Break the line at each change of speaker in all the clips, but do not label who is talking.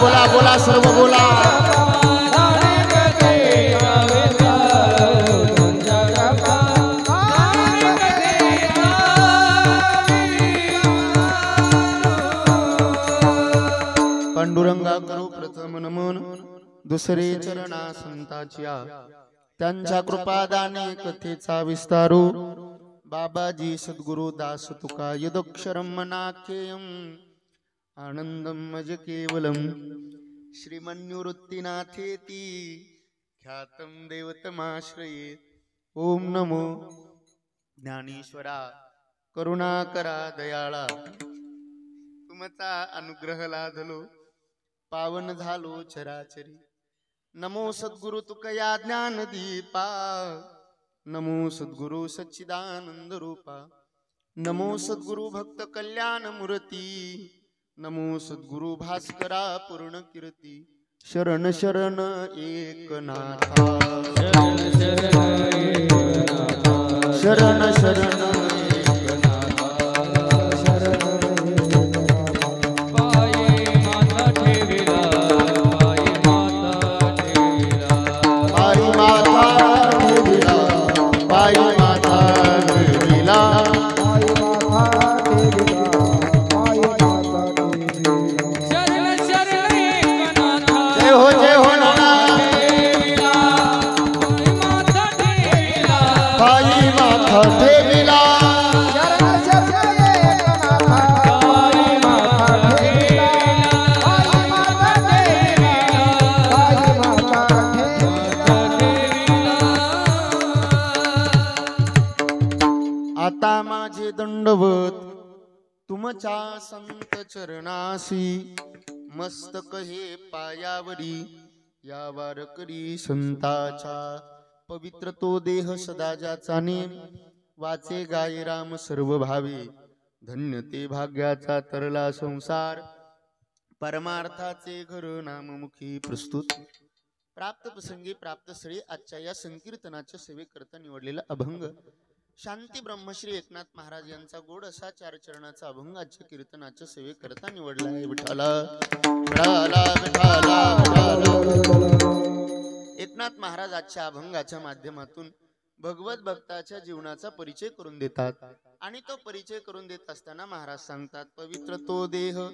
बोला बोला सर्व बोला। पांडुरंगा करू प्रथम नमन दुसरे चरणा संताच्या त्यांच्या कृपादाने कथेचा विस्तारू बाबाजी सद्गुरु दास तुका यदक्षरम मनाख्येयम आनंदम मज केवलम श्रीमन्युवृत्तिनाथेती ख्यातम देवतमाश्रये। ओम नमो ज्ञानेश्वरा करुणाकरा दयाळा तुमचा अनुग्रह लाधलो पावन झालो चराचरी। नमो सद्गुरु तुकया ज्ञान दीपा नमो सद्गुरु सच्चिदानंद रूपा नमो सद्गुरु भक्त कल्याण मूर्ती नमो सद्गुरु भास्करा पूर्ण कीर्ती। शरण शरण एकनाथा शरण शरण आता माझे दंडवत तुमच्या संत चरणासी मस्तक हे पायावरी या वारकरी संताचा पवित्र तो देह सदा ज्याचा नेम वाचे गाय राम सर्व भावे धन्य ते भाग्याचा तरला संसार परमार्थाचे घर नाममुखी प्रस्तुत। प्राप्त प्रसंगी प्राप्त स्थळी आजच्या या संकीर्तनाच्या सेवेकरता निवडलेला अभंग शांती ब्रह्मश्री एकनाथ महाराज यांचा गोड असा 4 चरणाचा अभंग आजच्या कीर्तनाच्या सेवेकरता निवडला आहे। विठाला विठाला विठाला विठाला। एकनाथ महाराज आजच्या अभंगाच्या माध्यमातून भगवत भक्ताच्या जीवनाचा परिचय करून देतात आणि तो परिचय करून देत असताना महाराज सांगतात पवित्र तो देह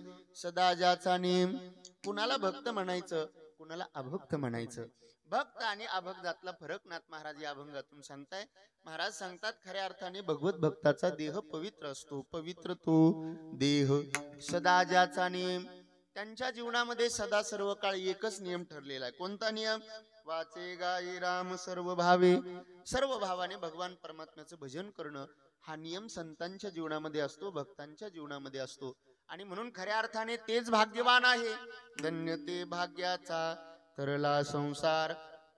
सदा ज्याचा नेम। कुणाला भक्त म्हणायचं कुणाला अभक्त म्हणायचं। भक्त आणि अभक्तातला फरक नाथ महाराज या अभंगातून सांगताय। महाराज सांगतात खऱ्या अर्थाने भगवत भक्ताचा देह पवित्र असतो। पवित्र तो देह सदा ज्याचा नेम। त्यांच्या जीवनामध्ये सदा सर्व काळ एकच नियम ठरलेला आहे। कोणता नियम? वाचे गाये राम सर्व भावे। सर्व भावाने भगवान परमात्म्याचं भजन करणं हा नियम संतांच्या जीवनामध्ये असतो भक्तांच्या जीवनामध्ये असतो आणि म्हणून खऱ्या अर्थाने तेच भाग्यवान आहे। धन्य ते भाग्याचा तरला संसार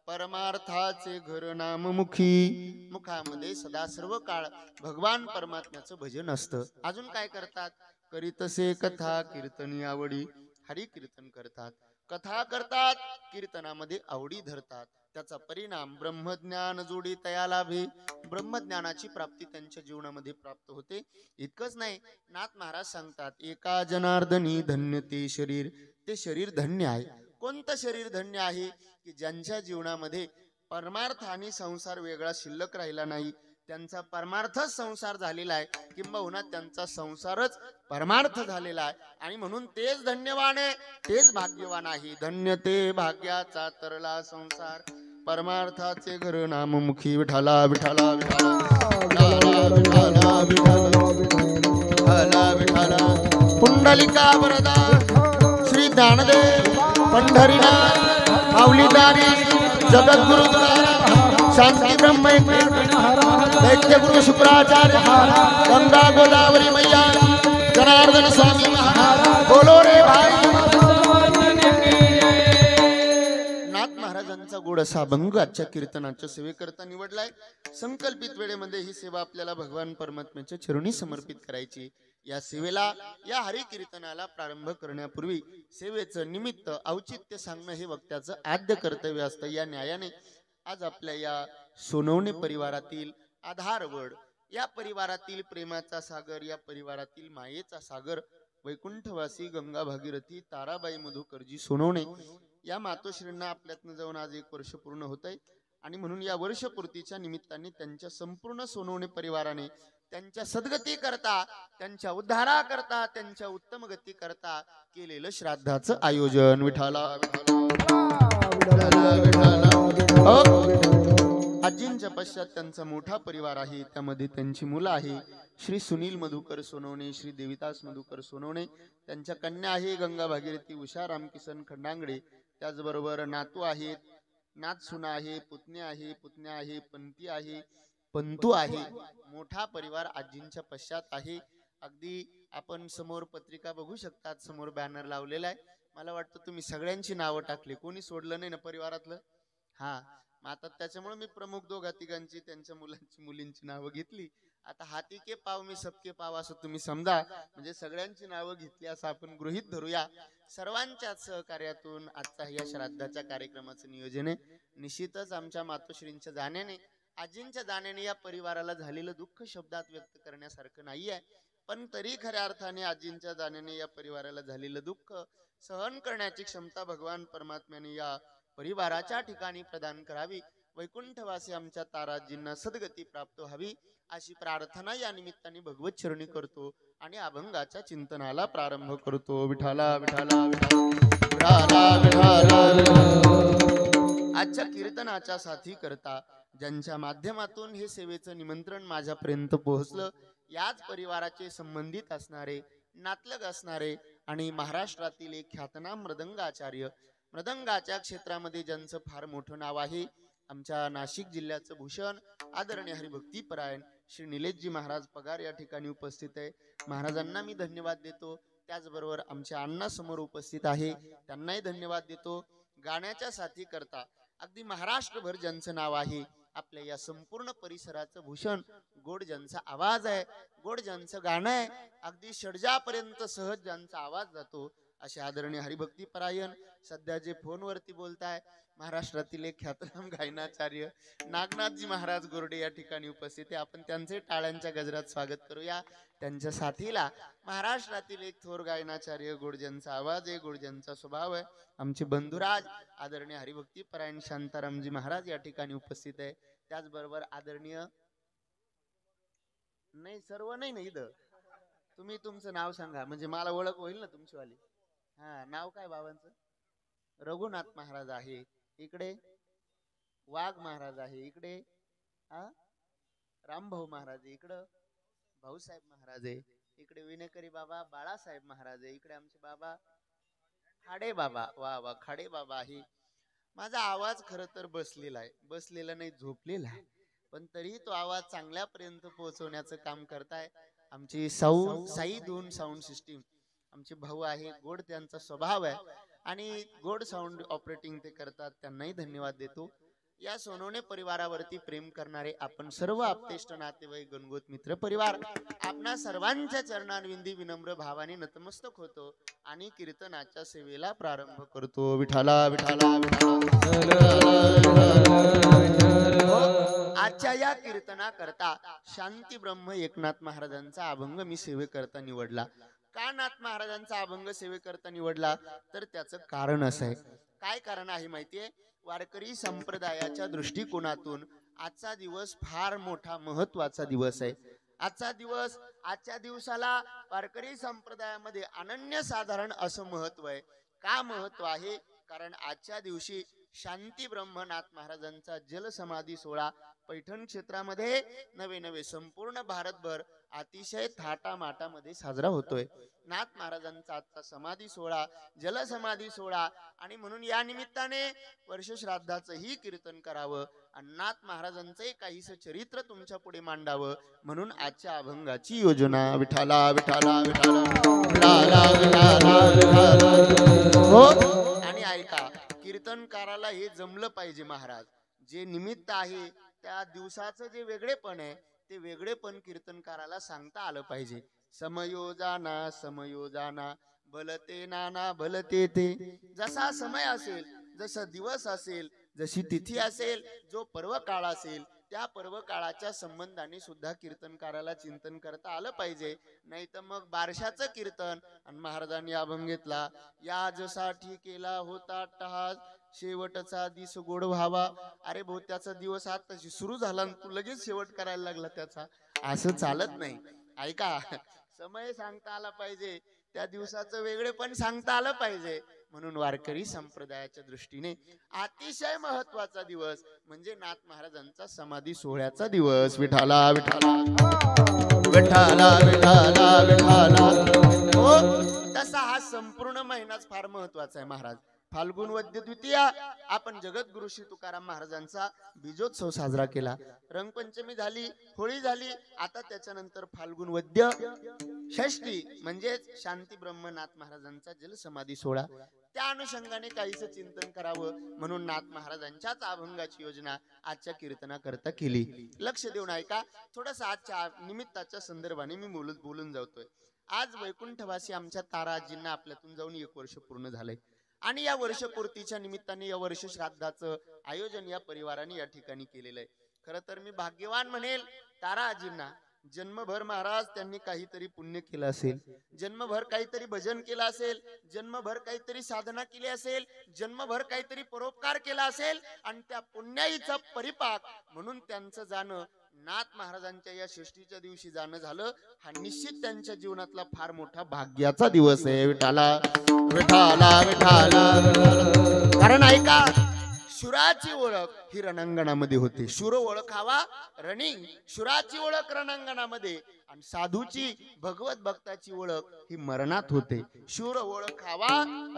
परमार्थाचे घर नाममुखी। मुखामध्ये सदा सर्व काळ भगवान परमात्म्याचं भजन असतं। अजून काय करतात? करीतसे कथा कीर्तनी आवडी हरी कीर्तन करतात कथा करतात कीर्तनामध्ये आवडी धरतात। त्याचा परिणाम ब्रह्मज्ञान जोडी तया लाभे। ब्रह्मज्ञानाची प्राप्ती त्यांच्या जीवनामध्ये प्राप्त होते। इतकंच नाही नाथ महाराज सांगतात एका जनार्दनी धन्य ते शरीर। ते शरीर धन्य आहे। कोणतं शरीर धन्य आहे? की ज्यांच्या जीवनामध्ये परमार्थ आणि संसार वेगळा शिल्लक राहिला नाही। त्यांचा परमार्थच संसार झालेला आहे किंबहुना त्यांचा संसारच परमार्थ झालेला आहे आणि म्हणून तेच धन्यवान आहे तेच भाग्यवान आहे। धन्य ते भाग्याचा तरला संसार परमार्थाचे घर नाममुखी। विठाला विठाला विठाला विठाला विठाला विठाला। पुंडलिका वरदा श्री ज्ञानदेव पंढरीनाथ माऊलीदारी जगद्गुरु शांती ब्रह्म दैत्य गुरु शुक्राचार्य गंगा गोदावरी मैया जनार्दन स्वामी महाराज बोलो रे भाई। नाथ महाराजांचा गोड असा अभंग आजच्या कीर्तनाच्या सेवेकरता निवडलाय। संकल्पित वेळेमध्ये ही सेवा आपल्याला भगवान परमात्म्याच्या चरणी समर्पित करायची। या सेवेला या हरी कीर्तनाला प्रारंभ करण्यापूर्वी सेवेचं निमित्त औचित्य सांगणं हे वक्त्याचं आद्य कर्तव्य असतं। या न्यायाने आज आपल्या या सोनवणे परिवारातील आधारवड या परिवारातील प्रेमाचा सागर या परिवारातील मायेचा सागर वैकुंठवासी गंगा भागीरथी ताराबाई मधुकरजी सोनवणे या मातोश्रींना आपल्यातनं जाऊन आज 1 वर्ष पूर्ण होत आहे आणि म्हणून या वर्षपूर्तीच्या निमित्ताने त्यांच्या संपूर्ण सोनवणे परिवाराने त्यांच्या सद्गती करता, त्यांच्या उद्धारा करता, त्यांच्या उत्तम गती करता केलेलं श्राद्धाचं आयोजन. विठाला आजींच्या पश्चात त्यांचा मोठा परिवार आहे, त्यामध्ये त्यांची मुलं आहे. श्री सुनील मधुकर सोनवणे, श्री देविदास मधुकर सोनवणे, त्यांच्या कन्या आहे गंगा भागीरथी उषा रामकिसन खंडांगडे, त्याचबरोबर नातू आहेत, नात सुना आहे, पुतण्या आहे, पंती आहे, पंतू आहे. मोठा परिवार आजींच्या पश्चात आहे. अगदी आपण समोर पत्रिका बघू शकतात, समोर बॅनर लावलेला आहे. मला वाटतं तुम्ही सगळ्यांची नावं टाकली, कोणी सोडलं नाही ना परिवारातलं. हा, आता त्याच्यामुळे मी प्रमुख दोघा तिघांची, त्यांच्या मुलांची मुलींची नावं घेतली. आता हाती के पाव मी सबके पाव असं तुम्ही समजा, म्हणजे सगळ्यांची नावं घेतली असं आपण गृहीत धरूया. सर्वांच्या सहकार्यातून आजचा या श्राद्धाच्या कार्यक्रमाचं नियोजन आहे. निश्चितच आमच्या मातोश्रींच्या जाण्याने, आजींच्या जाण्याने या परिवाराला झालेलं दुःख शब्दात व्यक्त करण्यासारखं नाही आहे, पण तरी खऱ्या अर्थाने आजींच्या जाण्याने या परिवाराला झालेलं दुःख सहन करण्याची क्षमता भगवान परमात्म्याने या परिवाराच्या ठिकाणी प्रदान करावी. वैकुंठवासी आमच्या ताराजींना सद्गती प्राप्त व्हावी अशी प्रार्थना या निमित्ताने भगवत चरणी करतो आणि अभंगाच्या चिंतनाला प्रारंभ करतो. विठाला विठाला आजच्या कीर्तनाच्या साथी करता ज्यांच्या माध्यमातून हे सेवेचं निमंत्रण माझ्यापर्यंत पोहोचलं, याच परिवाराचे संबंधित असणारे, नातलग असणारे आणि महाराष्ट्रातील एक ख्यातनाम मृदंगाचार्य, मृदंगाच्या क्षेत्रामध्ये ज्यांचं फार मोठं नाव आहे, आमच्या नाशिक जिल्ह्याचं भूषण आदरणीय हरिभक्तीपरायण श्री निलेशजी महाराज पगार या ठिकाणी उपस्थित आहे. महाराजांना मी धन्यवाद देतो. त्याचबरोबर आमच्या अण्णा समोर उपस्थित आहे, त्यांनाही धन्यवाद देतो. गाण्याच्या साथी करता अगदी महाराष्ट्रभर ज्यांचं नाव आहे, आपल्या या संपूर्ण परिसराचं भूषण, गोड ज्यांचा आवाज आहे, गोड ज्यांचं गाणं आहे, अगदी षडजापर्यंत सहज ज्यांचा आवाज जातो, असे आदरणीय हरिभक्तीपरायण सध्या जे फोनवरती बोलताय, महाराष्ट्रातील एक ख्यातनाम गायनाचार्य नागनाथजी महाराज गोरडे या ठिकाणी उपस्थित आहे. आपण त्यांचे टाळ्यांच्या गजरात स्वागत करूया. त्यांच्या साथीला महाराष्ट्रातील एक थोर गायनाचार्य, गोड ज्यांचा आवाज आहे, गोड ज्यांचा स्वभाव आहे, आमचे बंधुराज आदरणीय हरिभक्तीपरायण शांतारामजी महाराज या ठिकाणी उपस्थित आहे. त्याचबरोबर आदरणीय नाही, सर्व नाही ना इथं, तुम्ही तुमचं नाव सांगा म्हणजे मला ओळख होईल ना तुमचीवाली. हा, नाव काय बाबांचं? रघुनाथ महाराज आहे इकडे, वाघ महाराज आहे इकडे, रामभाऊ महाराज आहे इकडं, भाऊसाहेब महाराज आहे इकडे, विनेकरी बाबा बाळासाहेब महाराज आहे इकडे, आमचे बाबा खाडे बाबा, वा वा खाडे बाबा आहे. माझा आवाज खरं तर बसलेला आहे, बसलेला नाही झोपलेला आहे, पण तरी तो आवाज चांगल्यापर्यंत पोहोचवण्याचं काम करताय आमची साई दोन साऊंड सिस्टीम. आमचे भाऊ आहे, गोड त्यांचा स्वभाव आहे आणि गोड साऊंड ऑपरेटिंग ते करतात, त्यांनाही धन्यवाद देतो. या सोनवणे परिवारावरती प्रेम करणारे आपण सर्व आपतेष्ट नातेवाईक गणगोत मित्र परिवार, आपणा सर्वांच्या चरणांविंदी विनम्र भावाने नतमस्तक होतो आणि कीर्तनाच्या सेवेला प्रारंभ करतो. विठाला विठाला आजच्या या कीर्तना करता शांती ब्रह्म एकनाथ महाराजांचा अभंग मी सेवेकरता निवडला. का नाथ महाराजांचा अभंग सेवेकरता निवडला तर त्याचं कारण असं आहे. काय कारण आहे माहितीये? वारकरी संप्रदायाच्या दृष्टिकोनातून आजचा दिवस फार मोठा महत्वाचा दिवस आहे. आजचा दिवस, आजच्या दिवसाला वारकरी संप्रदायामध्ये अनन्यसाधारण असं महत्व आहे. का महत्व आहे? कारण आजच्या दिवशी शांती ब्रह्मनाथ महाराजांचा जलसमाधी सोहळा पैठण क्षेत्रामध्ये नवे नवे संपूर्ण भारतभर अतिशय थाटामाटामध्ये साजरा होतोय. नाथ महाराजांचा आजचा समाधी सोहळा, जलसमाधी सोहळा, आणि म्हणून या निमित्ताने वर्ष श्राद्धाचंही कीर्तन करावं आणि नाथ महाराजांचंही काहीस चरित्र तुमच्या पुढे मांडावं म्हणून आजच्या अभंगाची योजना. विठाला विठाला विठाला हो. आणि ऐका, कीर्तनकाराला हे जमलं पाहिजे महाराज. जे निमित्त आहे त्या दिवसाचं जे वेगळेपण आहे ते वेगळेपण कीर्तनकाराला सांगता आलं पाहिजे. समयोजाना समयोजाना भलते नाना भलते ते. जसा समय असेल, जसा दिवस असेल, जशी तिथी असेल, जो पर्व काळ असेल त्या पर्व काळाच्या संबंधाने सुद्धा कीर्तनकाराला चिंतन करता आलं पाहिजे. नाही तर मग बारशाचं कीर्तन आणि महाराजांनी अभंग घेतला, याजसाठी केला होता टहास, शेवटचा दिस गोड व्हावा. अरे भाऊ, त्याचा दिवस आताशी सुरू झाला आणि तू लगेच शेवट करायला लागला त्याचा, असं चालत नाही. ऐका, समय सांगता आला पाहिजे, त्या दिवसाचं वेगळे पण सांगता आलं पाहिजे. म्हणून वारकरी संप्रदायाच्या दृष्टीने अतिशय महत्वाचा दिवस म्हणजे नाथ महाराजांचा समाधी सोहळ्याचा दिवस. विठाला विठाला विठाला विठाला विठाला. हो, तसा हा संपूर्ण महिनाच फार महत्वाचा आहे महाराज. फाल्गुन वद्य द्वितीया आपण जगद्गुरु श्री तुकाराम महाराजांचा बीजोत्सव साजरा केला. रंगपंचमी झाली, होळी झाली, आता त्याच्यानंतर फाल्गुन वद्य षष्ठी म्हणजे शांती ब्रह्मनाथ महाराजांचा जलसमाधी सोहळा. त्या अनुषंगाने काहीच चिंतन करावं म्हणून नाथ महाराजांच्याच अभंगाची योजना आजच्या कीर्तनाकरता केली. लक्ष देऊन ऐका, थोडंसं आजच्या निमित्ताच्या संदर्भाने मी बोलून जातोय. आज वैकुंठवासी आमच्या ताराजींना आपल्यातून जाऊन 1 वर्ष पूर्ण झालंय आणि या वर्षपूर्तीच्या निमित्ताने या वर्ष श्राद्धाचं आयोजन या परिवाराने या ठिकाणी केलेलं आहे. खरं तर मी भाग्यवान म्हणेल ताराजींना. जन्मभर महाराज त्यांनी काहीतरी पुण्य केलं असेल, जन्मभर काहीतरी भजन केलं असेल, जन्मभर काहीतरी साधना केली असेल, जन्मभर काहीतरी परोपकार केला असेल आणि त्या पुण्याईचा परिपाक म्हणून त्यांचं जाणं नाथ महाराजांच्या या षष्टीच्या दिवशी जाणं झालं. हा निश्चित त्यांच्या जीवनातला फार मोठा भाग्याचा दिवस आहे. विठाला विठाला विठाला. कारण ऐका, शुराची ओळख ही रणांगणामध्ये होते. शूर ओळखावा रणी, शुराची ओळख रणांगणामध्ये आणि साधूची भगवत भक्ताची ओळख ही मरणात होते. शूर ओळखावा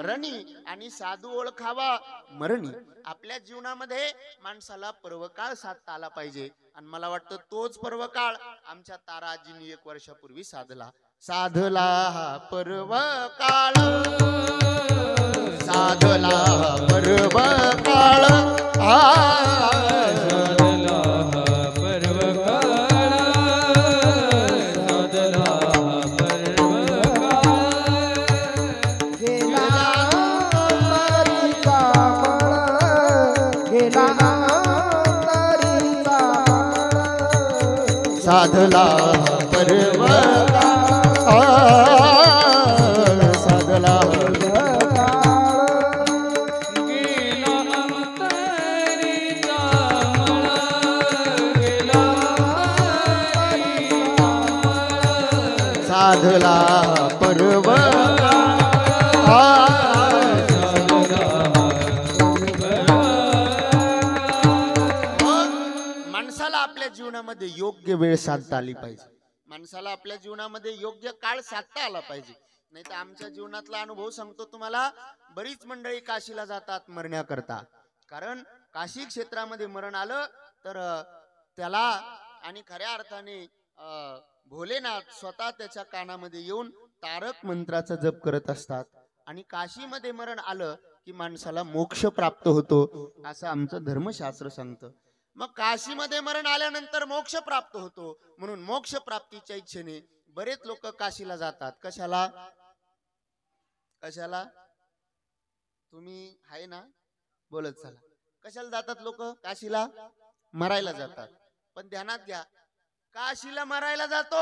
रणी आणि साधू ओळखावा मरणी. आपल्या जीवनामध्ये माणसाला पर्वकाळ साधता आला पाहिजे आणि मला वाटतं तोच पर्वकाळ आमच्या ताराजींनी 1 वर्षापूर्वी साधला. साधला हा पर्वकाळ, साधला पर्वकाळ,
साधला पर्वकाळ, साधला पर्वकाळ.
गेला अंतरीचा काळ, गेला अंतरीचा काळ,
साधला पर्वकाळ, साधला साधला पर्वकाळ. माणसाला आपल्या जीवनामध्ये योग्य वेळ साधता आली पाहिजे. माणसाला आपल्या जीवनामध्ये योग्य काळ साधता आला पाहिजे. नाही तर आमच्या जीवनातला अनुभव सांगतो तुम्हाला. बरीच मंडळी काशीला जातात मरण्याकरता, कारण काशी क्षेत्रामध्ये मरण आलं तर त्याला आणि खऱ्या अर्थाने भोलेनाथ स्वतः त्याच्या कानामध्ये येऊन तारक मंत्राचा जप करत असतात आणि काशीमध्ये मरण आलं की माणसाला मोक्ष प्राप्त होतो असं आमचं धर्मशास्त्र सांगतं. मग काशीमध्ये मरण आल्यानंतर मोक्ष प्राप्त होतो म्हणून मोक्ष प्राप्तीच्या इच्छेने बरेच लोक काशीला जातात. कशाला कशाला तुम्ही आहे ना बोलत चला. कशाला जातात लोक काशीला? मरायला जातात. पण ध्यानात घ्या, काशीला मरायला जातो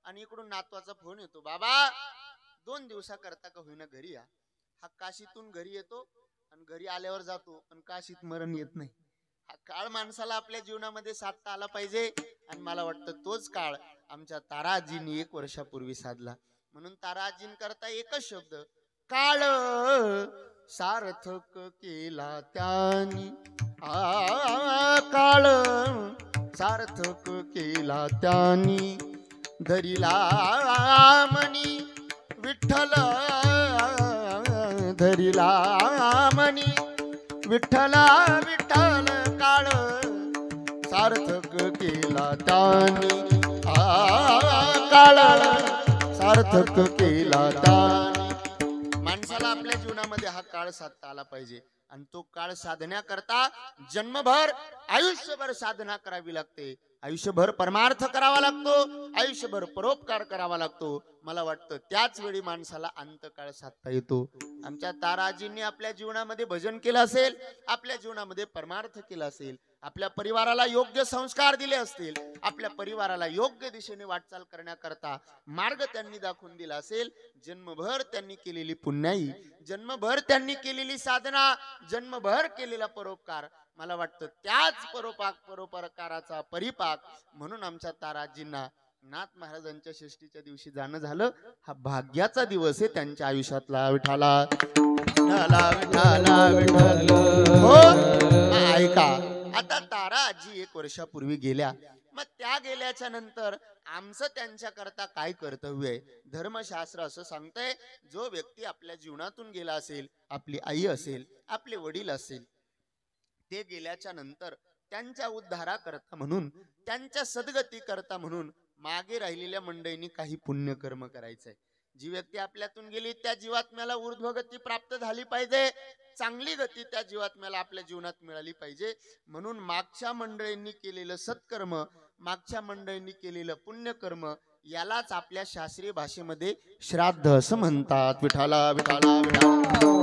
आणि इकडून नातवाचा फोन येतो, बाबा 2 दिवसाकरता का होईना घरी या. हा काशीतून घरी येतो आणि घरी आल्यावर जातो पण काशीत मरण येत नाही. हा काळ माणसाला आपल्या जीवनामध्ये साधता आला पाहिजे आणि मला वाटतं तोच काळ आमच्या ताराजींनी 1 वर्षापूर्वी साधला. म्हणून ताराजींकरता एकच शब्द, काळ सार्थक केला त्यांनी. काळ सार्थक केला त्यांनी, धरिला मनी विठ्ठल, धरिला मनी विठ्ठल विठ्ठल, काळ सार्थक केला त्यांनी. काळ सार्थक केला त्यांनी. माणसाला आपल्या जीवनामध्ये हा काळ साधता आला पाहिजे आणि तो काळ साधण्याकरता जन्मभर आयुष्यभर साधना करावी लागते. आयुष्यभर परमार्थ करावा लागतो, आयुष्यभर परोपकार करावा लागतो. मला वाटतं त्याच वेळी माणसाला अंतकाळ साधता येतो. आमच्या ताराजींनी आपल्या जीवनामध्ये भजन केलं असेल, आपल्या जीवनामध्ये परमार्थ केला असेल आपल्या परिवाराला योग्य संस्कार दिले असतील, आपल्या परिवाराला योग्य दिशेने वाटचाल करण्याकरता मार्ग त्यांनी दाखवून दिला असेल, जन्मभर त्यांनी केलेली पुण्याई, जन्मभर त्यांनी केलेली साधना, जन्मभर केलेला परोपकार, मला वाटतं त्याच परोपकाराचा परिपाक म्हणून आमच्या ताराजींना नाथ महाराजांच्या षष्टीच्या दिवशी जाणं झालं. हा भाग्याचा दिवस आहे त्यांच्या आयुष्यातला. विठाला विठाला विठाला विठाला. हो ऐका, आता तारा आजी 1 वर्षापूर्वी गेल्या, मग त्या गेल्याच्या नंतर आमचं त्यांच्या करता काय कर्तव्य आहे? धर्मशास्त्र असं सांगतंय, जो व्यक्ती आपल्या जीवनातून गेला असेल, आपली आई असेल, आपले वडील असेल, ते गेल्याच्या नंतर त्यांच्या उद्धाराकरता म्हणून, त्यांच्या सद्गती करता म्हणून मागे राहिलेल्या मंडळींनी काही पुण्यकर्म करायचंय. जी व्यक्ती आपल्यातून गेली त्या जीवात्म्याला ऊर्ध्वगती प्राप्त झाली पाहिजे, चांगली गती त्या जीवात्म्याला आपल्या जीवनात मिळाली पाहिजे. म्हणून मागच्या मंडळींनी केलेलं सत्कर्म, मागच्या मंडळींनी केलेलं पुण्यकर्म, यालाच आपल्या शास्त्रीय भाषेमध्ये श्राद्ध असं म्हणतात. विठाला विठाला विठाला.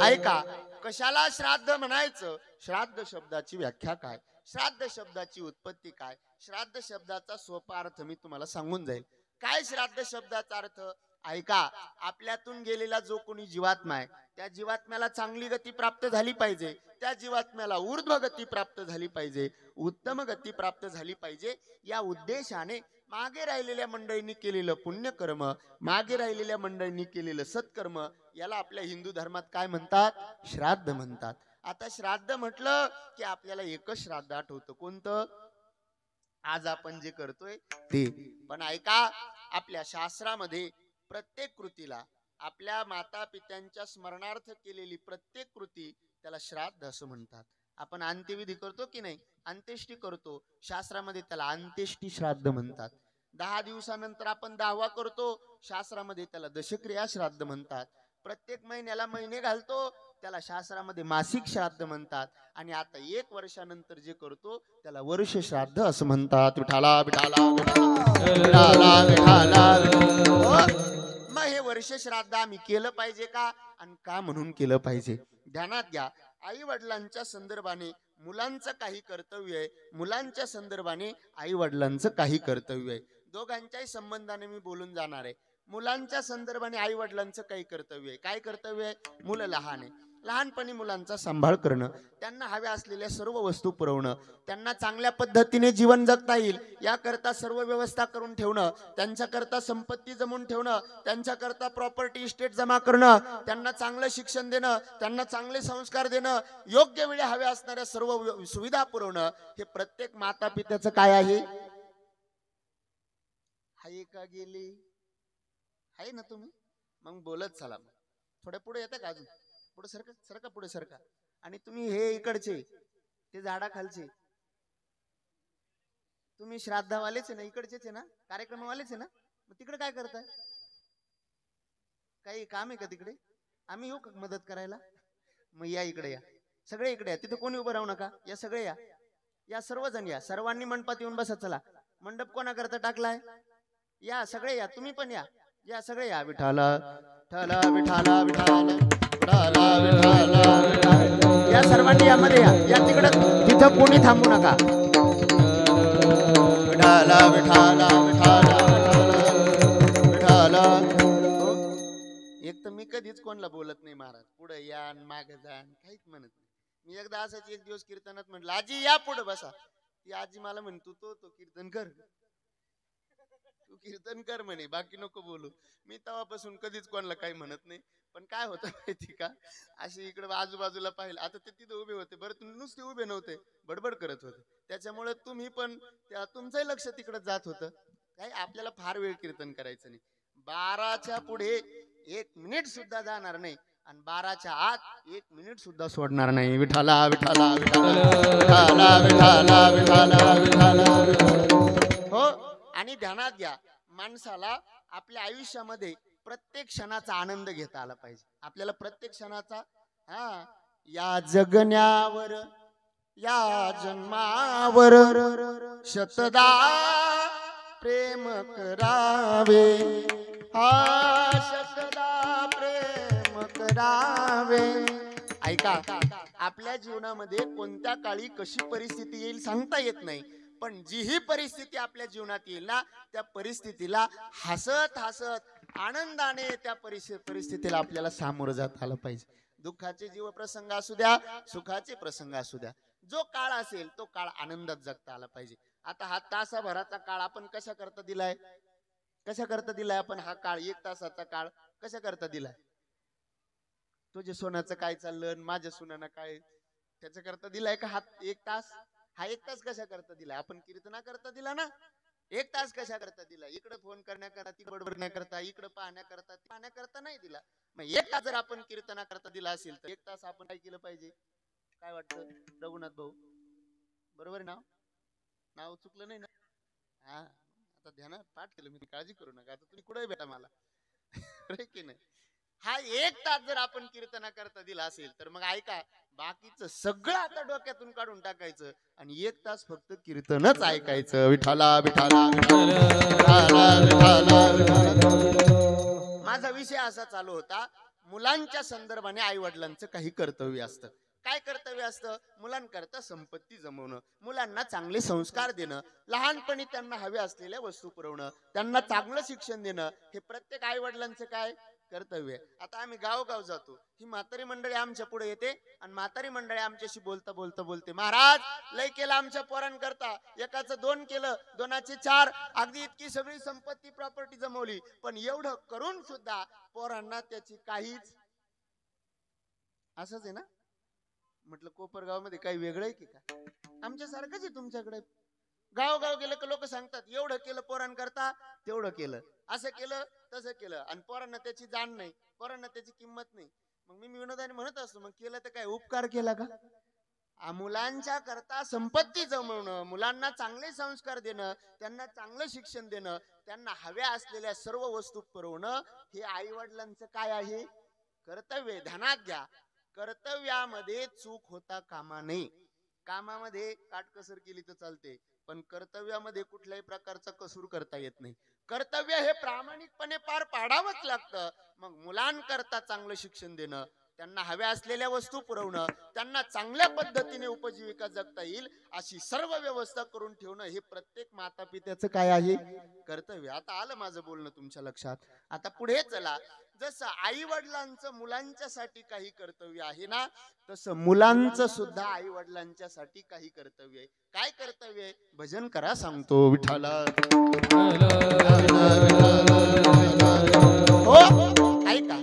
ऐका, कशाला श्राद्ध म्हणायचं? श्राद्ध शब्दाची व्याख्या काय, श्राद्ध शब्दाची उत्पत्ती काय, श्राद्ध शब्दाचा सोपा अर्थ मी तुम्हाला सांगून जाईल. काय श्राद्ध शब्दाचा अर्थ? ऐका, आपल्यातून गेलेला जो कोणी जीवात्मा आहे, त्या जीवात्म्याला चांगली गती प्राप्त झाली पाहिजे, त्या जीवात्म्याला ऊर्ध्व गती प्राप्त झाली पाहिजे, उत्तम गती प्राप्त झाली पाहिजे, या उद्देशाने मागे राहिलेल्या मंडळींनी केलेलं पुण्यकर्म, मागे राहिलेल्या मंडळींनी केलेलं सत्कर्म, याला आपल्या हिंदू धर्मात काय म्हणतात? श्राद्ध म्हणतात. आता श्राद्ध म्हटलं की आपल्याला एकच श्राद्ध आठवतं. कोणतं? आज आपण जे करतोय ते. पण ऐका, आपल्या शास्त्रामध्ये प्रत्येक कृतीला, आपल्या माता पित्यांच्या स्मरणार्थ केलेली प्रत्येक कृती, त्याला श्राद्ध असं म्हणतात. आपण अंत्यविधी करतो की नाही, अंत्येष्टी करतो, शास्त्रामध्ये त्याला अंत्येष्टी श्राद्ध म्हणतात. 10 दिवसानंतर आपण 10वा करतो, शास्त्रामध्ये त्याला दशक्रिया श्राद्ध म्हणतात. प्रत्येक महिन्याला महिने घालतो, त्याला शास्त्रामध्ये मासिक श्राद्ध म्हणतात. आणि आता 1 वर्षानंतर जे करतो त्याला वर्ष श्राद्ध असं म्हणतात. विठाला विठाला विठाला विठाला. मग हे वर्ष श्राद्ध आम्ही केलं पाहिजे का, आणि का म्हणून केलं पाहिजे? ध्यानात घ्या, आई वडिलांच्या संदर्भाने मुलांचं काही कर्तव्य आहे, मुलांच्या संदर्भाने आई वडिलांचं काही कर्तव्य आहे. दोघांच्याही संबंधाने मी बोलून जाणार आहे. मुलांच्या संदर्भाने आई वडिलांचं काही कर्तव्य आहे. काय कर्तव्य आहे? मुलं लहान आहे, लहानपणी मुलांचा सांभाळ करणं, त्यांना हव्या असलेल्या सर्व वस्तू पुरवणं, त्यांना चांगल्या पद्धतीने जीवन जगता येईल याकरता सर्व व्यवस्था करून ठेवणं, त्यांच्याकरता संपत्ती जमवून ठेवणं, त्यांच्याकरता प्रॉपर्टी इस्टेट जमा करणं, त्यांना चांगलं शिक्षण देणं, त्यांना चांगले संस्कार देणं, योग्य वेळी हव्या असणाऱ्या सर्व सुविधा पुरवणं, हे प्रत्येक माता पित्याचं काय आहे? हाय का गेली? आहे ना तुम्ही? मग बोलत चला. थोडे पुढे येतं का? अजून पुढे सरका, सरका पुढे सरका. आणि तुम्ही हे इकडचे, ते झाडाखालचे, तुम्ही श्राद्धवालेच आहे ना, इकडचेच आहे ना, कार्यक्रमवालेच आहे ना, मग तिकडे काय करताय? काही काम आहे का तिकडे? आम्ही येऊ का मदत करायला? मग या इकडे, या सगळे इकडे या. तिथे कोणी उभं राहू नका, या सगळे या, या सर्वजण या. सर्वांनी मंडपात येऊन बसा. चला, मंडप कोणाकरता टाकलाय? या सगळे या, तुम्ही पण या, या सगळे या. विठाला विठाला विठाला विठाला विठाला विठाला. या सर्वांनी यामध्ये या, या तिकडे, तिथं कोणी थांबू नका. विठाला विठाला विठाला विठाला. एक तर मी कधीच कोणाला बोलत नाही महाराज, पुढे या आणि मागे जा, काहीच म्हणत नाही. मी एकदा असंच एक दिवस कीर्तनात म्हटलं, आजी या पुढे बसा. ती आजी मला म्हणे, तू तो कीर्तन कर, तू कीर्तन कर म्हणे, बाकी नको बोलू. मी तेव्हापासून कधीच कोणाला काही म्हणत नाही. पण काय होतं माहिती का, अशी इकडे आजूबाजूला पाहिलं, आता ते तिथे उभे होते, बरं तुम्ही नुसते उभे नव्हते, बडबड करत होते, त्याच्यामुळे तुम्ही पण तुमचंही लक्ष तिकडे जात होतं. काय आपल्याला फार वेळ कीर्तन करायचं नाही. 12च्या पुढे 1 मिनिट सुद्धा जाणार नाही, आणि 12च्या आत 1 मिनिट सुद्धा सोडणार नाही. विठाला विठाला विठाला विठाला विठाला विठाला. हो, आणि ध्यानात घ्या, माणसाला आपल्या आयुष्यामध्ये प्रत्येक क्षणाचा आनंद घेता आला पाहिजे. आपल्याला प्रत्येक क्षणाचा, या जगण्यावर, या जन्मावर शतदा प्रेम करावे, शतदा प्रेम करावे. ऐका, आपल्या जीवनामध्ये कोणत्या काळी कशी परिस्थिती येईल सांगता येत नाही, पण जी ही परिस्थिती आपल्या जीवनात येईल ना, त्या परिस्थितीला हसत हसत आनंदाने त्या परिस्थितीला आपल्याला सामोरं जात आलं पाहिजे. दुःखाचे जीव प्रसंग असू द्या, सुखाचे प्रसंग असू द्या, जो काळ असेल तो काळ आनंदात जगता आला पाहिजे. आता हा तासाभराचा काळ आपण कशा करता दिलाय? कशा करता दिलाय आपण हा काळ? 1 तासाचा काळ कशा करता दिलाय? तुझ्या सोनाचं काय चाललं, माझ्या सोनानं काय, त्याच्या करता दिलाय का? हा 1 तास, हा 1 तास कशा करता दिलाय? आपण कीर्तना करता दिला ना. 1 तास कशा करता दिला? इकडे फोन करण्याकरता, तिकडे बडबडण्याकरता, इकडे पाहण्याकरता नाही दिला. मग 1 तास जर आपण कीर्तना करता दिला असेल तर 1 तास आपण काय केलं पाहिजे? काय वाटतं रघुनाथ भाऊ? बरोबर नाव नाव चुकलं नाही ना? हा, आता ध्यानात पाठ केलं मी, काळजी करू नका. आता तुम्ही कुठे भेटा मला की नाही. हा 1 तास जर आपण कीर्तना करता दिला असेल तर मग ऐका, बाकीचं सगळं आता डोक्यातून काढून टाकायचं आणि 1 तास फक्त कीर्तनच ऐकायचं. विठाला विठाला माझा विषय असा चालू होता, मुलांच्या संदर्भाने आई वडिलांचं काही कर्तव्य असतं. काय कर्तव्य असतं? मुलांकरता संपत्ती जमवणं, मुलांना चांगले संस्कार देणं, लहानपणी त्यांना हवे असलेल्या वस्तू पुरवणं, त्यांना चांगलं शिक्षण देणं, हे प्रत्येक आई वडिलांचं काय कर्तव्य आहे. आता आम्ही गावगाव जातो, ही म्हातारी मंडळी आमच्या पुढे येते आणि म्हातारी मंडळी आमच्याशी बोलता बोलता बोलते, महाराज लय केलं आमच्या पोरांकरता, एकाचं 2 केलं, 2चे 4, अगदी इतकी सगळी संपत्ती प्रॉपर्टी जमवली, पण एवढं करून सुद्धा पोरांना त्याची काहीच. असंच आहे ना? म्हटलं कोपरगाव मध्ये काही वेगळं आहे की काय? आमच्या सारखंच आहे तुमच्याकडे. गाव गेलं की लोक सांगतात एवढं केलं पोरांकरता, तेवढं केलं, असं केलं तसं केलं, आणि पोरांना त्याची जाण नाही, पोरांना त्याची किंमत नाही. मग मी विनोदाने म्हणत असतो, मग केलं तर काय उपकार केला का? मुलांच्या करता संपत्ती जमवणं, मुलांना चांगले संस्कार देणं, त्यांना चांगलं शिक्षण देणं, त्यांना हव्या असलेल्या सर्व वस्तू पुरवणं, हे आई वडिलांचं काय आहे? कर्तव्य. ध्यानात घ्या, कर्तव्यामध्ये चूक होता कामा नये. कामामध्ये काटकसर केली तर चालते, पण कर्तव्यामध्ये कुठल्याही प्रकारचा कसूर करता येत नाही. कर्तव्य हे प्रामाणिकपणे पार पाडावंच लागतं. मग मुलांकरता चांगलं शिक्षण देणं, त्यांना हव्या असलेल्या वस्तू पुरवणं, त्यांना चांगल्या पद्धतीने उपजीविका जगता येईल अशी सर्व व्यवस्था करून ठेवणं, हे प्रत्येक माता पित्याचं काय आहे? कर्तव्य. आता आलं माझं बोलणं तुमच्या लक्षात. आता पुढे चला. जसं आई वडिलांचं मुलांच्यासाठी काही कर्तव्य आहे ना, तसं मुलांचं सुद्धा आई वडिलांच्यासाठी काही कर्तव्य आहे. काय कर्तव्य आहे? भजन करा सांगतो. विठाला हो, ऐका,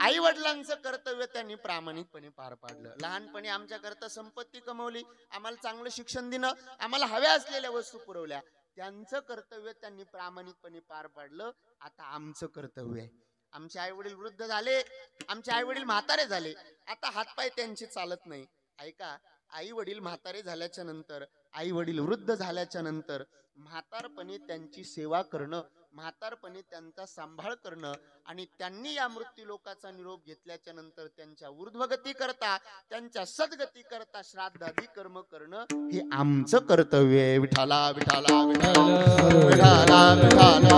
आई वडिलांचं कर्तव्य त्यांनी प्रामाणिकपणे पार पाडलं. लहानपणी आमच्या करता संपत्ती कमवली, आम्हाला चांगलं शिक्षण दिलं, आम्हाला हव्या असलेल्या वस्तू पुरवल्या, त्यांचं कर्तव्य त्यांनी प्रामाणिकपणे पार पाडलं. आता आमचं कर्तव्य आहे. आमचे आई वडील वृद्ध झाले, आमचे आई वडील म्हातारे झाले, आता हातपाय त्यांचे चालत नाही. ऐका, आई वडील म्हातारे झाल्याच्या नंतर, आई वडील वृद्ध झाल्याच्या नंतर म्हातारपणे त्यांची सेवा करणं, म्हातारपणे त्यांचा सांभाळ करणं, आणि त्यांनी या मृत्यू लोकाचा निरोप घेतल्याच्या नंतर त्यांच्या ऊर्ध्वगती करता, त्यांच्या सद्गती करता श्राद्धादी कर्म करणं, हे आमचं कर्तव्य आहे. विठाला विठाला विठाला विठाला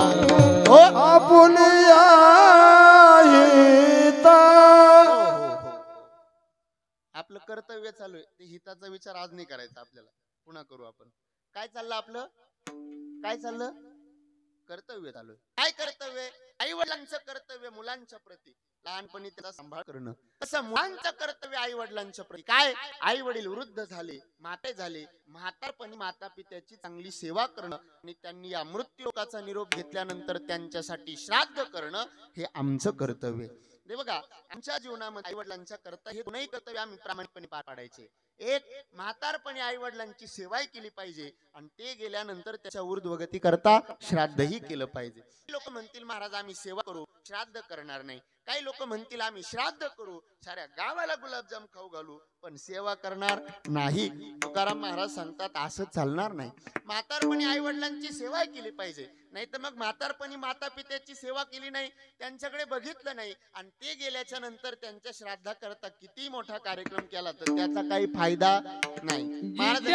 हो,
आपण
आपलं कर्तव्य चालू आहे. ते हिताचा विचार आज नाही करायचा आपल्याला, पुन्हा करू आपण. काय चाललं आपलं? काय चाललं? कर्तव्य चालू आहे. काय कर्तव्य? आई वडिलांचं कर्तव्य मुलांच्या प्रती, लहानपणी त्याचा सांभाळ करणं. तसं मुलांचं कर्तव्य आई वडिलांच्या प्रती काय? आई वडील वृद्ध झाले, म्हाते झाले, म्हातारपणी माता पित्याची चांगली सेवा करणं, आणि त्यांनी या मृत्यू लोकाचा निरोप घेतल्यानंतर त्यांच्यासाठी श्राद्ध करणं, हे आमचं कर्तव्य. ते बघा, आमच्या जीवनामध्ये आई वडिलांच्या करता हे दोन्ही कर्तव्य आम्ही प्रामाणिकपणे पार पाडायचे. एक, म्हातारपणे आई वडिलांची सेवाही केली पाहिजे, आणि ते गेल्यानंतर त्याच्या ऊर्ध्वगती करता श्राद्धही केलं पाहिजे. लोक म्हणतील महाराज आम्ही सेवा करू, श्राद्ध करणार नाही. काही लोक म्हणतील आम्ही श्राद्ध करू, साऱ्या गावाला गुलाबजाम खाऊ घालू, पण सेवा करणार नाही. तुकाराम महाराज सांगतात असं चालणार नाही. म्हातारपणी आई वडिलांची सेवा केली पाहिजे, नाही तर मग म्हातारपणी माता पित्याची सेवा केली नाही, त्यांच्याकडे बघितलं नाही, आणि ते गेल्याच्या नंतर त्यांच्या श्राद्धा करता किती मोठा कार्यक्रम केला तर त्याचा काही फायदा नाही. महाराज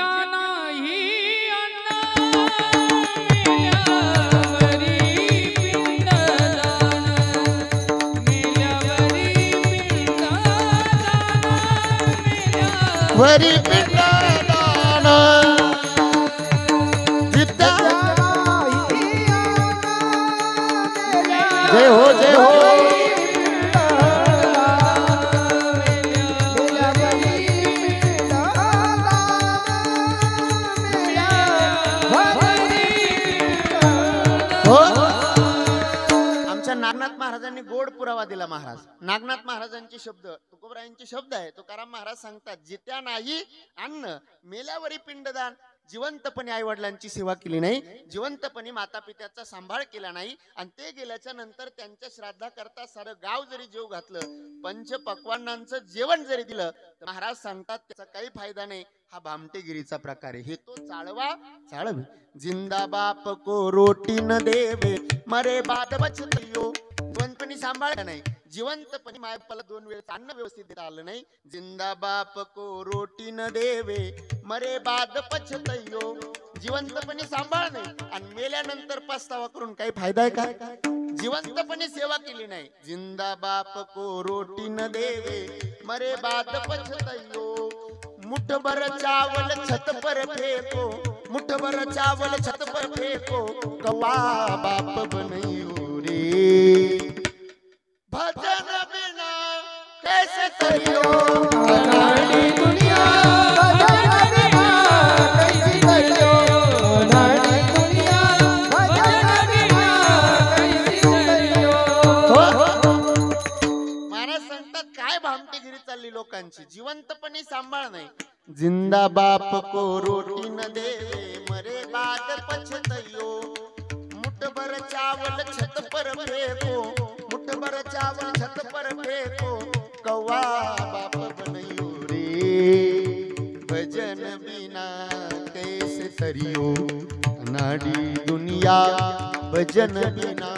वरी पिंडदान विद्या जय हो जय हो नागनाथ महाराजांनी गोड पुरावा दिला. महाराज नागनाथ महाराजांचे शब्द तुकोबरायांचे शब्द आहे. तुकाराम महाराज सांगतात, जित्या नाही अन्न मेल्यावरी पिंडदान. जिवंतपणे आई वडिलांची सेवा केली नाही, जिवंतपणे माता पित्याचा सांभाळ केला नाही आणि ते गेल्याच्या नंतर त्यांच्या श्राद्धा करता सारं गाव जरी जेव घातलं, पंच पक्वान्नांचं जेवण जरी दिलं, तर महाराज सांगतात त्याचा काही फायदा नाही. हा भामटेगिरीचा प्रकार आहे. हे तो चाळवा चाळवे. जिंदा बाप को रोटी न देवे मरे बाद बचतियो. जिवंतपणी सांभाळलं नाही, जिवंतपणे मायबापाला 2 वेळेस अन्न व्यवस्थित देता आलं नाही. जिंदा बाप को रोटी न देवे मरे बाद पछतयो. जिवंतपणे सांभाळ नाही आणि मेल्यानंतर पस्तावा करून काही फायदा आहे का? जिवंतपणे सेवा केली नाही. जिंदा बाप को रोटी न देवे मरे बाद पछतयो. मुठभर चावल छत पर फेंको, मुठभर चावल छत पर फेंको, कवा बाप बनइयो रे. भजन बिना कैसे तरियो अनाड़ी दुनिया. भजन बिना कैसे तरियो अनाड़ी दुनिया. भजन बिना कैसे तरियो. महाराज सांगतात काय भामटेगिरी चालली लोकांची. जिवंतपणे सांभाळ नाही. जिंदा बाप को रोटी न देवे मरे बाद पछतयो. मुठभर चावल छत पर फेंको, मुठभर चावल छत पर फेंको, कौवा बाप बनइयो रे. भजन बिना कैसे तरियो अनाड़ी दुनिया. भजन बिना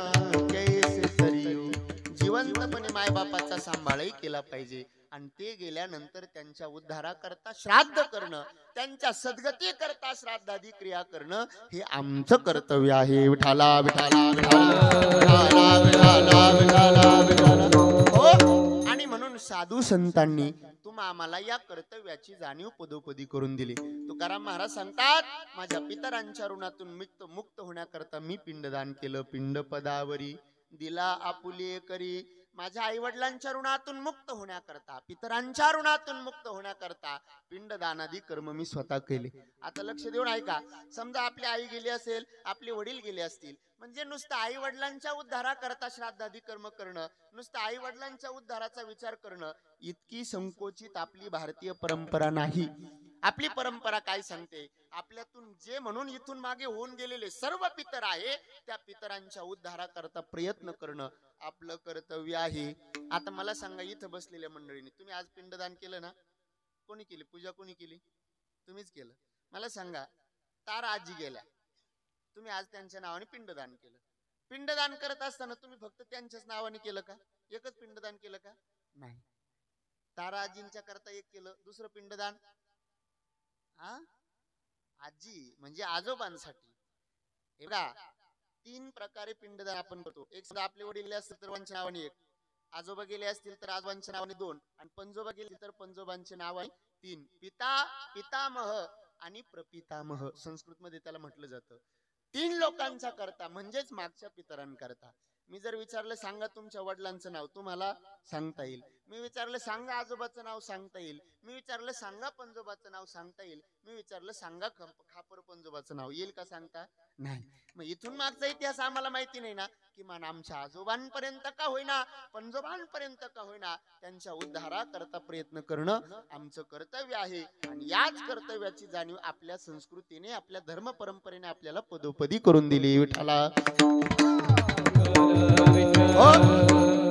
कैसे तरियो. जिवंतपणे माय बापाचा सांभाळही केला पाहिजे आणि ते गेल्यानंतर त्यांच्या उद्धाराकरता श्राद्ध करणं, त्यांच्या सद्गती करता श्राद्धादी क्रिया करणं हे आमचं कर्तव्य आहे. विठाला विठाला विठाला विठाला विठाला विठाला. हो, आणि म्हणून साधू संतांनी आम्हाला या कर्तव्याची जाणीव पदोपदी करून दिली. तुकाराम महाराज सांगतात, माझ्या पितरांच्या ऋणातून मुक्त होण्याकरता मी पिंडदान केलं. पिंड पदावरी दिला आपुले करी. माझ्या आई वडिलांच्या ऋणातून मुक्त होण्याकरता, पितरांच्या ऋणातून मुक्त होण्याकरता पिंडदानादी कर्म मी स्वतः केले. आता लक्ष देऊन ऐका. समजा आपली आई गेली असेल, आपले वडील गेले असतील, म्हणजे नुसतं आई वडिलांच्या उद्धाराकरता श्राद्धादी कर्म करणं, नुसतं आई वडिलांच्या उद्धाराचा विचार करणं इतकी संकोचित आपली भारतीय परंपरा नाही. आपली परंपरा काय सांगते? आपल्यातून जे म्हणून इथून मागे होऊन गेलेले सर्व पितर आहे, त्या पितरांच्या उद्धाराकरता प्रयत्न करणं आपलं कर्तव्य आहे. आता मला सांगा, इथं बसलेल्या मंडळींनी तुम्ही आज पिंडदान केलं ना? कोणी केली पूजा? कोणी केली? तुम्हीच केलं. मला सांगा, तारा आजी गेल्या, तुम्ही आज त्यांच्या नावाने पिंडदान केलं. पिंडदान करत असताना तुम्ही फक्त त्यांच्याच नावाने केलं का? एकच पिंडदान केलं का? नाही. तारा आजींच्या करता एक केलं. दुसरं पिंडदान आजी म्हणजे आजोबांसाठी. हे बघा, 3 प्रकारे पिंडदान आपण करतो. एक समजा आपले वडील गेले असतील तर वंश नावाने 1, आजोबा गेले असतील तर आजोबांच्या नावाने 2 आणि पंजोबा गेले तर पंजोबांचे नावाने 3. पिता, पितामह आणि प्रपितामह संस्कृत मध्ये त्याला म्हटलं जातं. 3 लोकांचा करता म्हणजेच मागच्या पितरांकरता. मी जर विचारलं सांगा तुमच्या वडिलांचं नाव, तुम्हाला सांगता येईल. मी विचारलं सांगा आजोबाचं नाव, सांगता येईल. मी विचारलं सांगा पंजोबाचं नाव, सांगता येईल. मी विचारलं सांगा खापर पंजोबाचं नाव, येईल का सांगता? नाही. मग इथून मागचा इतिहास आम्हाला माहिती नाही ना, किमान आमच्या आजोबांपर्यंत का होईना, पंजोबांपर्यंत का होईना, त्यांच्या उद्धाराकरता प्रयत्न करणं आमचं कर्तव्य आहे. आणि याच कर्तव्याची जाणीव आपल्या संस्कृतीने, आपल्या धर्म परंपरेने आपल्याला पदोपदी करून दिली. विठाला.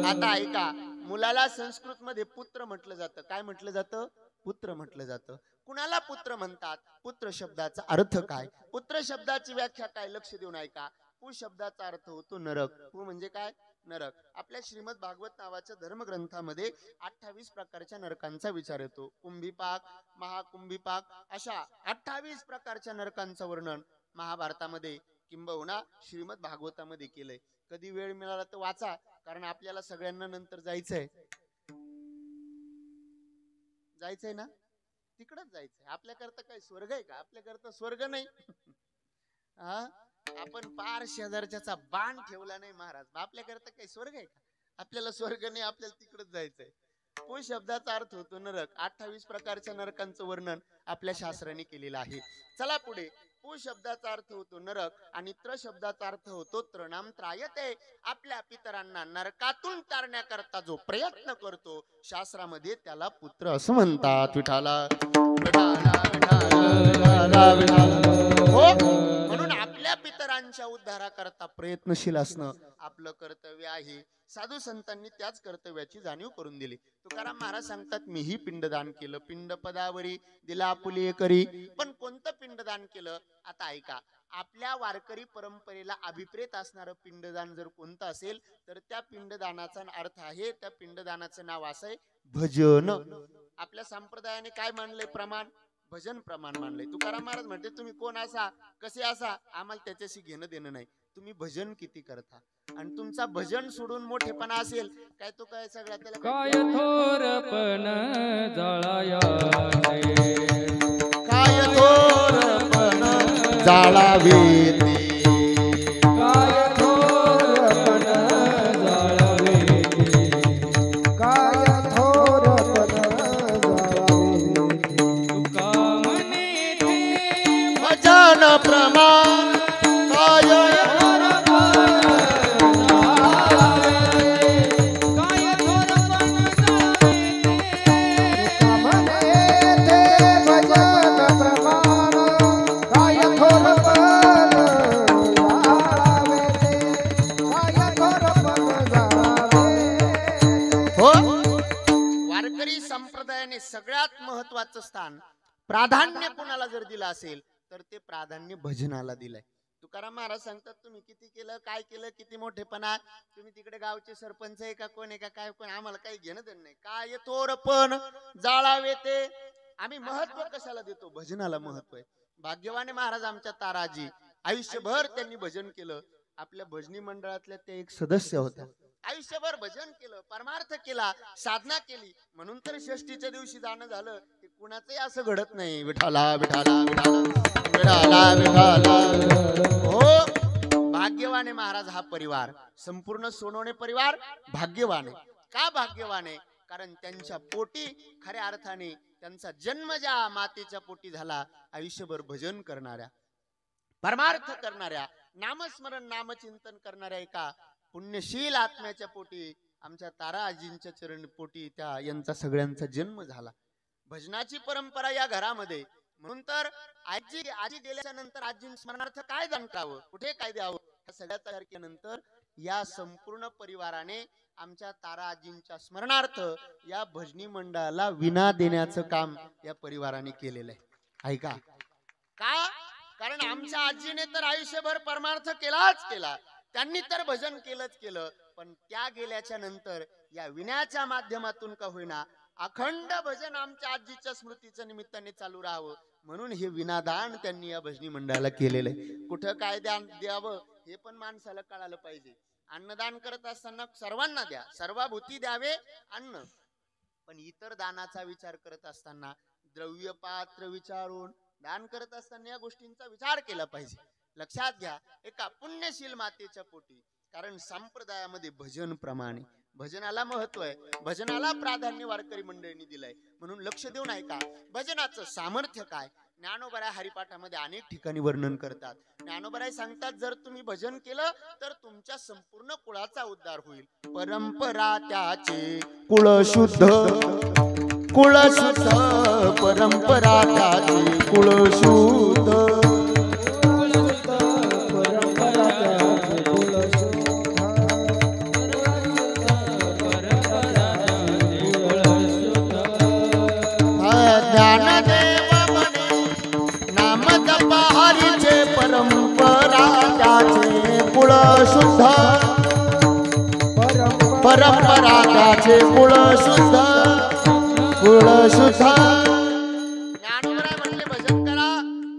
आता ऐका, मुलाला संस्कृत मध्ये पुत्र म्हटलं जातं. काय म्हटलं जातं? पुत्र म्हटलं जातं. कुणाला पुत्र म्हणतात? पुत्र शब्दाचा अर्थ काय? पुत्र शब्दाची व्याख्या काय? लक्ष देऊन ऐका. पु शब्दाचा अर्थ होतो नरक. पु म्हणजे काय? नरक. आपल्या श्रीमद भागवत नावाच्या धर्मग्रंथामध्ये 28 प्रकारच्या नरकांचा विचार येतो. कुंभीपाक, महाकुंभीपाक अशा 28 प्रकारच्या नरकांचं वर्णन महाभारतामध्ये किंबहुना श्रीमद भागवतामध्ये केलंय. कधी वेळ मिळाला तर वाचा, कारण आपल्याला सगळ्यांना नंतर जायचंय ना. तिकडच जायचंय. आपल्याकरता काय स्वर्ग आहे का? आपल्याकरता स्वर्ग नाही. हा, आपण पार शेजारच्याचा बाण ठेवला नाही महाराज. आपल्याकरता काही स्वर्ग आहे का? आपल्याला स्वर्ग नाही, आपल्याला तिकडच जायचंय. पू शब्दाचा अर्थ होतो नरक. 28 प्रकारच्या नरकांचं वर्णन आपल्या शास्त्राने केलेलं आहे. चला पुढे. पू शब्दाचा अर्थ होतो नरक आणि त्र शब्दाचा अर्थ होतो तृणाम त्रायते. आपल्या पितरांना नरकातून तारण्याकरता जो प्रयत्न करतो, शास्त्रामध्ये त्याला पुत्र असं म्हणतात. विठाला विठाला विठाला विठाला. हो, म्हणून आपल्या पितरांच्या उद्धाराकरता प्रयत्नशील असणं आपलं कर्तव्य आहे. साधू संतांनी त्याच कर्तव्याची जाणीव करून दिली. तुकाराम महाराज सांगतात, मीही पिंडदान केलं, पिंड पदावरी दिला आपुले करी. पण कोणतं पिंडदान केलं? आता ऐका. आपल्या वारकरी परंपरेला अभिप्रेत असणारं पिंडदान जर कोणतं असेल तर त्या पिंडदानाचा अर्थ आहे, त्या पिंडदानाचं नाव असं आहे भजन. आपल्या संप्रदायाने काय मानलंय? प्रमाण, भजन प्रमाण मानलंय. तुकाराम महाराज म्हणते, तुम्ही कोण असा, कसे असा, आम्हाला त्याच्याशी घेणं देणं नाही. तुम्ही भजन किती करता. आणि तुमचा भजन सोडून मोठेपणा असेल काय, तो काय सगळ्या त्याला
काय थोरपण जळाया
काय थोरपण जाळावे ते.
काय थोरपण जळावे
काय थोरपण जावे.
तुका म्हणे ते
भजन प्रमाण काय संप्रदायाने सगळ्यात महत्वाचं स्थान, प्राधान्य कोणाला जर दिलं असेल तर ते प्राधान्य भजनाला दिलंय. तुकाराम महाराज सांगतात, तुम्ही किती केलं, काय केलं, किती मोठेपणा, तुम्ही तिकडे गावचे सरपंच आहे का, कोण आहे का, काय कोण, आम्हाला काही घेणं देणं नाही. काय थोरपण जाळावे ते. आम्ही महत्व कशाला देतो? भजनाला महत्व आहे. भाग्यवाने महाराज आमच्या ताराजी, आयुष्यभर त्यांनी भजन केलं. आपल्या भजनी मंडळातल्या ते एक सदस्य होत्या. आयुष्यभर भजन केलं, परमार्थ केला, साधना केली. म्हणून तर षष्टीच्या दिवशी जाणं झालं. ते कुणाचंही असं घडत नाही. विठाला विठाला विठाला विठाला विठाला. हो, भाग्यवाने महाराज हा परिवार, संपूर्ण सोनवणे परिवार भाग्यवान आहे. का भाग्यवान आहे? कारण त्यांच्या पोटी खऱ्या अर्थाने त्यांचा जन्म ज्या मातेच्या पोटी झाला, आयुष्यभर भजन करणाऱ्या, परमार्थ करणाऱ्या, नामस्मरण नामचिंतन करणाऱ्या एका पुण्यशील आत्म्याच्या पोटी, आमच्या तारा आजींच्या चरण पोटी त्या यांचा सगळ्यांचा जन्म झाला. भजनाची परंपरा या घरामध्ये. म्हणून तर आजी गेल्याच्या नंतर आजी स्मरणार्थ काय जाणकावं, कुठे काय द्यावं, या सगळ्याच्या नंतर या संपूर्ण परिवाराने आमच्या तारा आजींच्या स्मरणार्थ या भजनी मंडळाला विना देण्याचं काम या परिवाराने केलेलं आहे. ऐका का? कारण आमच्या आजीने तर आयुष्यभर परमार्थ केलाच केला, त्यांनी तर भजन केलंच केलं. पण त्या गेल्याच्या नंतर या विण्याच्या माध्यमातून का होईना अखंड भजन आमच्या आजीच्या स्मृतीच्या निमित्ताने चालू राहावं, म्हणून हे विनादान त्यांनी या भजनी मंडळाला केलेलं आहे. कुठं काय द्यावं हे पण माणसाला कळालं पाहिजे. अन्नदान करत असताना सर्वांना द्या, सर्वाभूती द्यावे अन्न. पण इतर दानाचा विचार करत असताना द्रव्य पात्र विचारून दान करत असताना या गोष्टींचा विचार केला पाहिजे. लक्षात घ्या, एका पुण्यशील मातेच्या पोटी. कारण संप्रदायामध्ये भजन प्रमाणे, भजनाला महत्व आहे, भजनाला प्राधान्य वारकरी मंडळींनी दिलंय. म्हणून लक्ष देऊन ऐका, भजनाचं सामर्थ्य काय. ज्ञानोबराय हरिपाठामध्ये अनेक ठिकाणी वर्णन करतात. ज्ञानोबराय सांगतात, जर तुम्ही भजन केलं तर तुमच्या संपूर्ण कुळाचा उद्धार होईल. परंपरा त्याचे कुळ शुद्ध, कुळ शुद्ध, परंपरा त्याचे कुळ शुद्ध. ज्ञानदेव म्हणे नाम जपहारीचे परंपरा त्याचे कुळ शुद्ध, परंपरा त्याचे कुळ शुद्ध, कुळ शुद्ध. ज्ञानोबराय म्हणले भजन करा,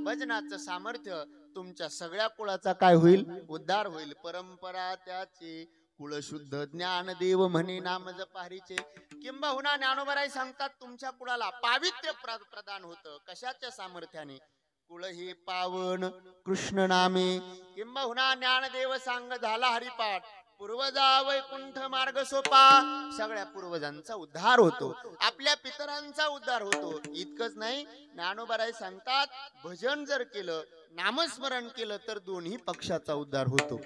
भजनाचं सामर्थ्य तुमच्या सगळ्या कुळाचा काय होईल? उद्धार होईल. परंपरा त्याचे कुळशुद्ध ज्ञानदेव म्हणे नाम जपारीचे. किंबहुना ज्ञानोबराई सांगतात तुमच्या कुळाला पावित्र्य प्रदान होतं. कशाच्या सामर्थ्याने? कुळ हे पावन कृष्ण नामे. किंबहुना ज्ञानदेव सांग झाला हरिपाठ. पूर्वजा वैकुंठ मार्ग सोपा. सगळ्या पूर्वजांचा उद्धार होतो, आपल्या पितरांचा उद्धार होतो. इतकंच नाही, ज्ञानोबराई सांगतात भजन जर केलं, नामस्मरण केलं तर दोन्ही पक्षाचा उद्धार होतो.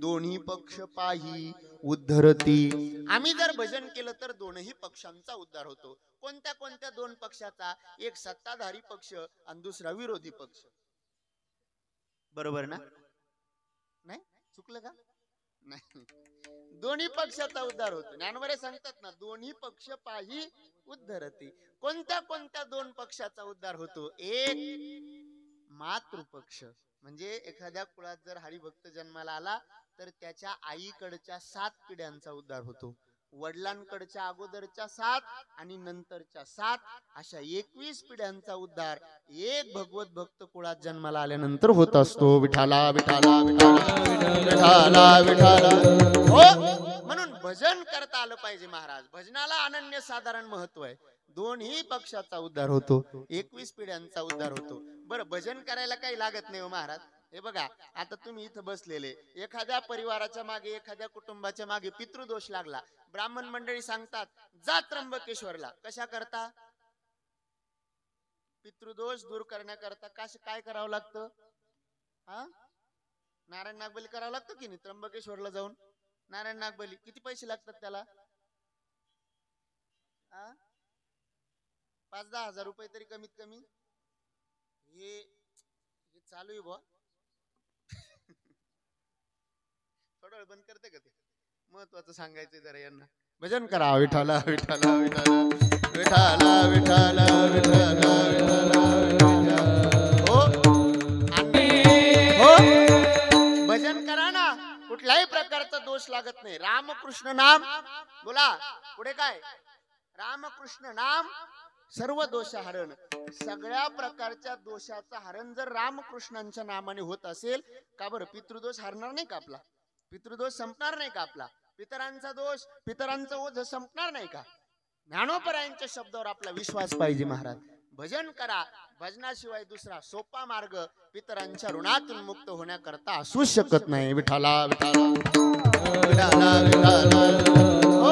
दोन्ही पक्ष पाही उद्धरती. आम्ही जर भजन केलं तर दोन्ही पक्षांचा उद्धार होतो. कोणत्या कोणत्या दोन पक्षाचा? एक सत्ताधारी पक्ष आणि दुसरा विरोधी पक्ष. बरोबर ना? नाही चुकलं का? नाही, दोन्ही पक्षाचा उद्धार होतो. ज्ञानोबराई सांगतात ना, दोन्ही पक्ष पाही उद्धरती. कोणत्या कोणत्या दोन पक्षाचा उद्धार होतो? एक मातृपक्ष, म्हणजे एखाद्या कुळात जर हरिभक्त जन्माला आला तर त्याच्या आईकडच्या 7 पिढ्यांचा उद्धार होतो. वडिलांकडच्या अगोदरच्या 7 आणि नंतरच्या 7 अशा 21 पिढ्यांचा उद्धार एक भगवत भक्त कुळात जन्माला आल्यानंतर होत असतो. विठाला विठाला विठाला विठाला. हो, म्हणून भजन करता आलं पाहिजे महाराज. भजनाला अनन्य साधारण महत्व आहे. दोन्ही पक्षाचा उद्धार होतो, 21 पिढ्यांचा उद्धार होतो. बरं, भजन करायला काही लागत नाही हो महाराज. हे बघा, आता तुम्ही इथं बसलेले, एखाद्या परिवाराच्या मागे, एखाद्या कुटुंबाच्या मागे पितृदोष लागला, ब्राह्मण मंडळी सांगतात जा त्र्यंबकेश्वरला. कशा करता? पितृदोष दूर करण्याकरता काय करावं लागतं? नारायण नागबली करावं लागतं की नाही? त्र्यंबकेश्वरला जाऊन नारायण नागबली. किती पैसे लागतात त्याला? 5-10 हजार रुपये तरी कमीत कमी. हे चालू आहे बुवा. थोडा वेळ बंद करते का? ते महत्वाचं सांगायचंय जरा यांना. भजन करा. विठाला विठाला विठाला विठाला विठाला विठाला विठाला. हो हो, भजन करा ना, कुठल्याही प्रकारचा दोष लागत नाही. रामकृष्ण नाम बोला. पुढे काय? रामकृष्ण नाम सर्व दोष हरण. सगळ्या प्रकारच्या दोषाचं हरण जर रामकृष्णांच्या नामाने होत असेल का बरं, पितृदोष हरणार नाही का आपला? पितृदोष संपणार नाही का आपला? पितरांचा दोष, पितरांचं ओझ संपणार नाही का? ज्ञानोबरायांच्या शब्दावर आपला विश्वास पाहिजे महाराज. भजन करा. भजनाशिवाय दुसरा सोपा मार्ग पितरांच्या ऋणातून मुक्त होण्याकरता असू शकत नाही. विठाला विठाला विठाला विठाला. हो,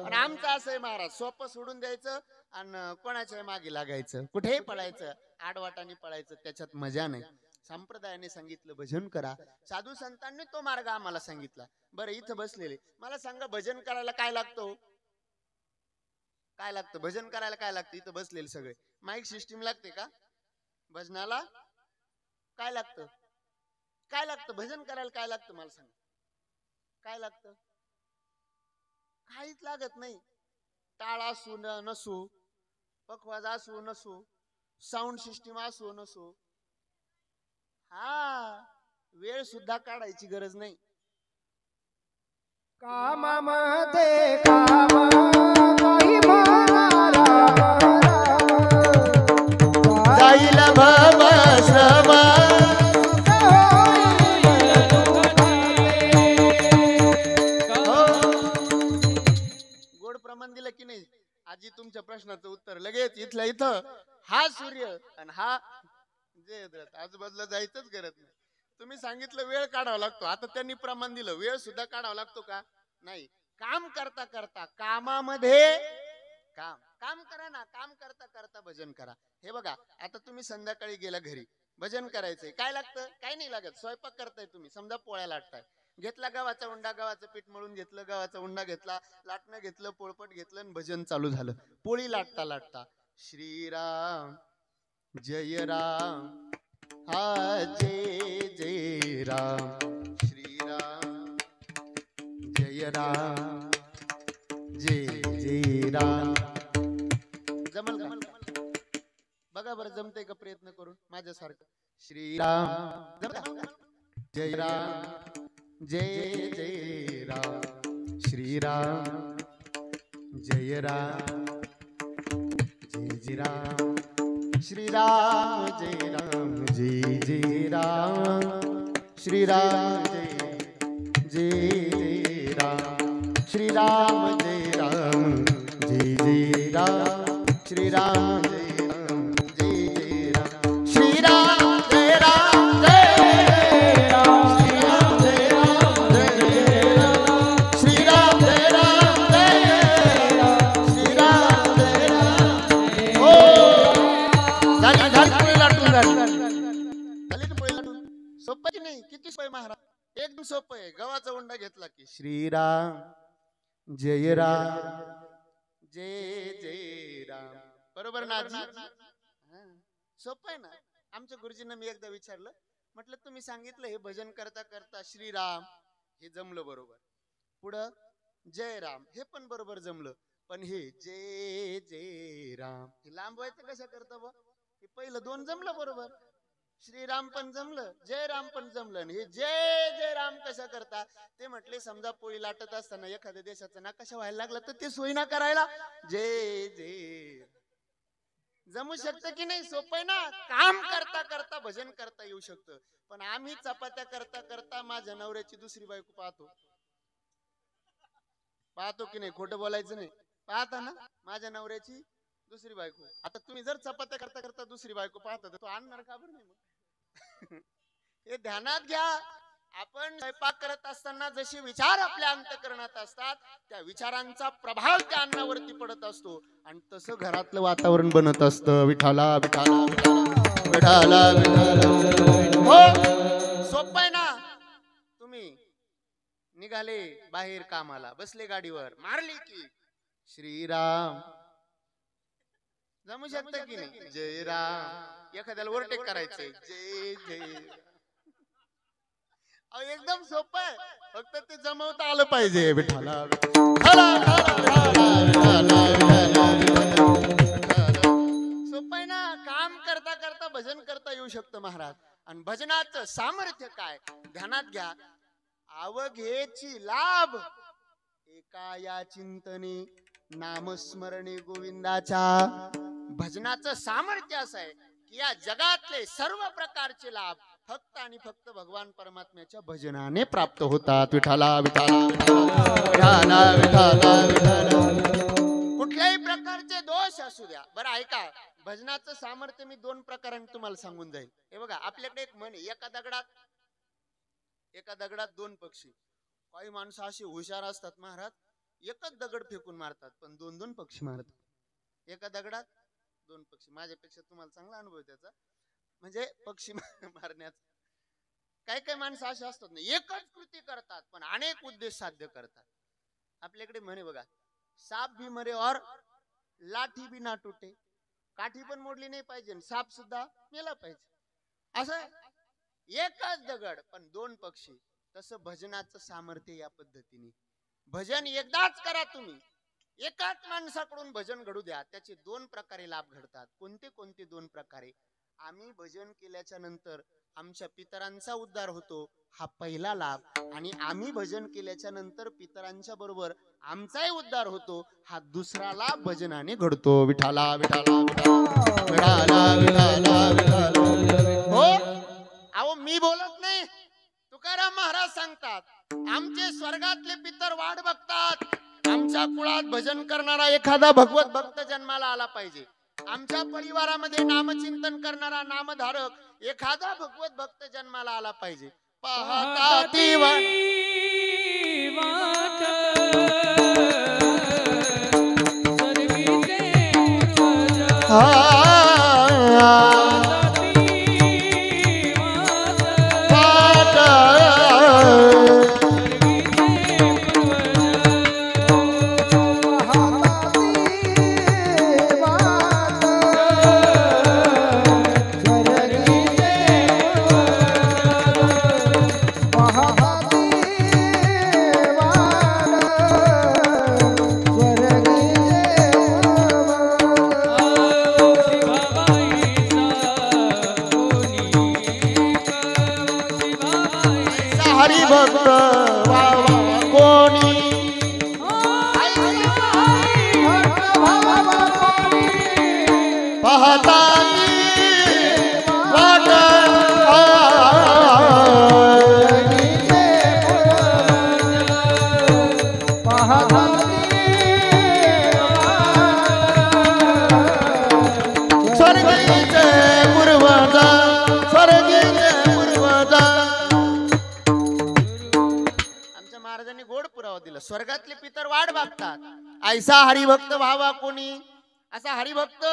आणि आमचं असं आहे महाराज, सोपं सोडून द्यायचं आणि कोणाच्या मागे लागायचं, कुठेही पळायचं, आडवाटाने पळायचं, त्याच्यात मजा नाही. संप्रदायाने सांगितलं भजन करा, साधू संतांनी तो मार्ग आम्हाला सांगितला. बरं, इथं बसलेले मला सांगा, भजन करायला काय लागतो? काय लागतं भजन करायला? काय लागतं? इथं बसलेले सगळे, माईक सिस्टीम लागते का भजनाला? काय लागतं? काय लागतं भजन करायला? काय लागतं मला सांगा? काय लागतं? काहीच लागत नाही. टाळ असू नसू, पखवाज असू नसू, साऊंड सिस्टीम असू नसू, वेळ सुद्धा काढायची गरज नाही.
कामामध्ये काम काही म्हणाला
जाईल भवश्रम. गोड प्रमाण दिलं की नाही? आजी तुमच्या प्रश्नाचं उत्तर लगेच इथल्या इथं. हा सूर्य आणि हा आजूबाजूला जायचंच गरज नाही. तुम्ही सांगितलं वेळ काढावा लागतो, आता त्यांनी प्रमाण दिलं, वेळ सुद्धा काढावा लागतो का? नाही. काम करता करता, कामामध्ये काम करा ना, काम करता करता भजन करा. हे बघा, आता तुम्ही संध्याकाळी गेला घरी, भजन करायचंय, काय लागतं? काय नाही लागत. स्वयंपाक करताय तुम्ही, समजा पोळ्या लाटताय, घेतला गव्हाचा उंडा, गव्हाचं पीठ मळून घेतलं, गव्हाचा उंडा घेतला, लाटणं घेतलं, पोळपट घेतलं आणि भजन चालू झालं. पोळी लाटता लाटता श्रीराम जय राम, हा जय जय राम, श्रीराम जय राम, जय जय राम. जमल का? बघा बरं, जमतंय का? प्रयत्न करून माझ्यासारखं. श्रीराम जय राम, जय जय राम, श्रीराम जय राम, जय जय राम, श्रीराम जय राम, जय जय राम, श्रीराम जय जय राम. श्रीराम जय राम जय जय राम श्रीराम जय राम जय जय राम श्रीराम जय राम जय राम श्रीराम जय राम जय राम श्रीराम जय राम जय राम श्रीराम जय राम हो झाली पोळी लाटून झाली ना पोळी लाटून सोपं की नाही किती सोय महाराज एकदम सोपं आहे गव्हाचा उंडा घेतला की श्रीराम जय राम जय जय राम बरोबर ना आजी सोपं आहे ना आमच्या गुरुजींना मी एकदा विचारलं म्हटलं तुम्ही सांगितलं हे भजन करता करता श्रीराम हे जमलं बरोबर पुढं जय राम हे पण बरोबर जमलं पण हे जय जय राम हे लांबवायचं कसं करता बा हे पहिलं दोन जमलं बरोबर श्रीराम पण जमलं जय राम पण जमलं हे जय जय राम कसं करता ते म्हटले समजा पोळी लाटत असताना एखाद्या देशाचा नकाशा व्हायला लागला तर ते सोयीना करायला जय जय जमू शकतं की नाही सोपं ना काम करता करता भजन करता येऊ शकतं पण आम्ही चपात्या करता करता माझ्या नवऱ्याची दुसरी बायको पाहतो की नाही खोटं बोलायचं नाही पाहता ना माझ्या नवऱ्याची दुसरी बायको आता तुम्ही जर चपात्या करता करता दुसरी बायको पाहता तर तो आणणार का बरं नाही मग हे ध्यानात घ्या आपण स्वयंपाक करत असताना जसे विचार आपल्या अंतःकरणात असतात त्या विचारांचा प्रभाव त्या अन्नावरती पडत असतो आणि तसं घरातलं वातावरण बनत असतं विठाला विठाला विठाला विठाला हो सोपं आहे ना तुम्ही निघाले बाहेर कामाला बसले गाडीवर मारली की श्रीराम जमू शकतं की नाही जय राम एखाद्याला ओव्हरटेक करायचंय जय जय एकदम सोपं आहे फक्त ते जमवता आलं पाहिजे विठाला सोपं आहे ना काम करता करता भजन करता येऊ शकतं महाराज आणि भजनाचं सामर्थ्य काय ध्यानात घ्या अवघेची लाभ एका या चिंतने नामस्मरणे गोविंदाच्या भजनाचं सामर्थ्य असं आहे की या जगातले सर्व प्रकारचे लाभ फक्त आणि फक्त भगवान परमात्म्याच्या भजनाने प्राप्त होतात विठाला विठाला विठाला विठाला विठाला कुठल्याही प्रकारचे दोष असू द्या बरं ऐका भजनाचं सामर्थ्य मी दोन प्रकारांनी तुम्हाला सांगून जाईल हे बघा आपल्याकडे एक म्हण आहे एका दगडात दोन पक्षी काही माणसं अशी हुशार असतात महाराज एकच दगड फेकून मारतात पण दोन दोन पक्षी मारतात एका दगडात दोन पक्षी माझ्यापेक्षा तुम्हाला चांगला अनुभव त्याचा म्हणजे पक्षी मारण्याचा काही काही माणसं अशी असतात ना एकच कृती करतात पण अनेक उद्देश साध्य करतात आपल्याकडे म्हणे बघा साप भी मरे और लाठी भी ना तुटे काठी पण मोडली नाही पाहिजे साप सुद्धा मेला पाहिजे असं एकच दगड पण दोन पक्षी तसं भजनाचं सामर्थ्य या पद्धतीने भजन एकदाच करा तुम्ही एकाच माणसाकडून भजन घडू द्या त्याचे दोन प्रकारे लाभ घडतात कोणते कोणते दोन प्रकारे आम्ही भजन केल्याच्या नंतर आमच्या पितरांचा उद्धार होतो हा पहिला लाभ आणि आम्ही भजन केल्याच्या नंतर पितरांच्या बरोबर आमचाही उद्धार होतो हा दुसरा लाभ भजनाने घडतो विठाला विठाला विठाला विठाला विठाला हो अहो मी बोलत नाही तुकाराम महाराज सांगतात आमचे स्वर्गातले पितर वाट बघतात आमच्या कुळात भजन करणारा एखादा भगवत भक्त जन्माला आला पाहिजे आमच्या परिवारामध्ये नामचिंतन करणारा नामधारक एखादा भगवत भक्त जन्माला आला पाहिजे पाहता ती वाट भक्त कोणी पाहता वाट दिलं. स्वर्गातले पितर वाट बघतात, ऐसा हरिभक्त व्हावा कोणी. असा हरिभक्त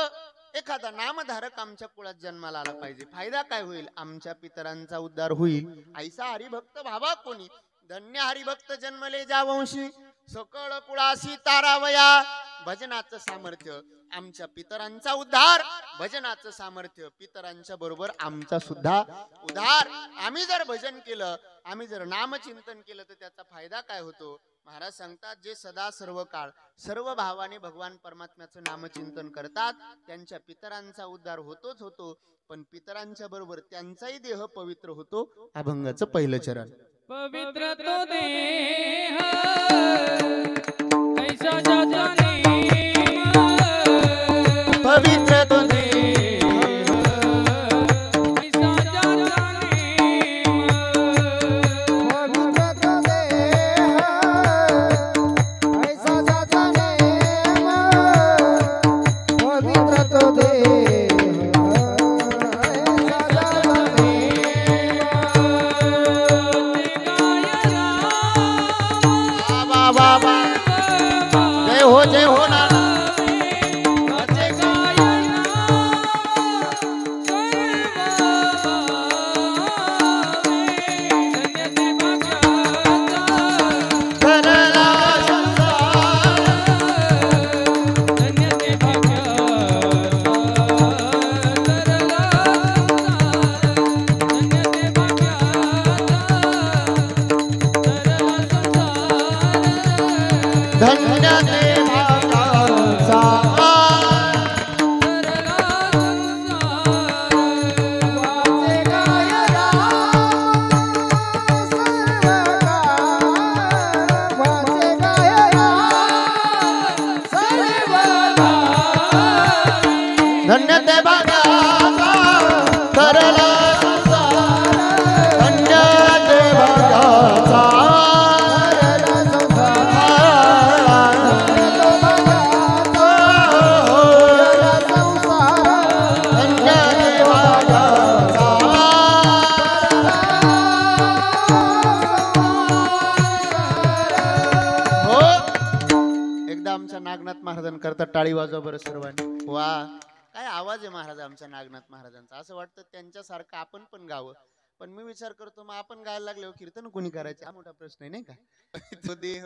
एखादा नामधारक आमच्या कुळात जन्माला आला पाहिजे. फायदा काय होईल? आमच्या पितरांचा उद्धार होईल. ऐसा हरिभक्त व्हावा कोणी. धन्य हरिभक्त जन्मले ज्या वंशी, सकळ कुळासी तारावया. भजनाचं सामर्थ्य, आमच्या पितरांचा उद्धार. भजनाचं सामर्थ्य, पितरांच्या बरोबर आमचा सुद्धा उद्धार. आम्ही जर भजन केलं, आम्ही जर नामचिंतन केलं तर त्याचा फायदा काय होतो? महाराज सांगतात, जे सदा सर्व काळ सर्व भावाने भगवान परमात्म्याचं नामचिंतन करतात त्यांच्या पितरांचा उद्धार होतोच होतो. पण पितरांच्या बरोबर त्यांचाही देह पवित्र होतो. अभंगाचं पहिलं चरण.
पवित्र तो देह ऐसा ज्याचा नेम,
पवित्र तो देह
ऐसा ज्याचा नेम,
पवित्र तो देह ऐसा ज्याचा नेम, पवित्र तो देह ऐसा ज्याचा नेम.
बाबा बाबा, जय हो ना. धन्य देवाचा
वाचे गाय राम सर्वकाळ, वाचे गाय राम सर्वकाळ.
धन्य देवाचा तरला संसार. धन्य देवाचा नागनाथ महाराजांकरता टाळी वाजवा बरं सर्वांनी. वा, काय आवाज आहे महाराज आमच्या नागनाथ महाराजांचा. असं वाटतं त्यांच्यासारखं आपण पण गावं. पण मी विचार करतो, मग आपण गायला लागले कीर्तन कोणी करायचे? हा मोठा प्रश्न आहे, नाही का? तो देह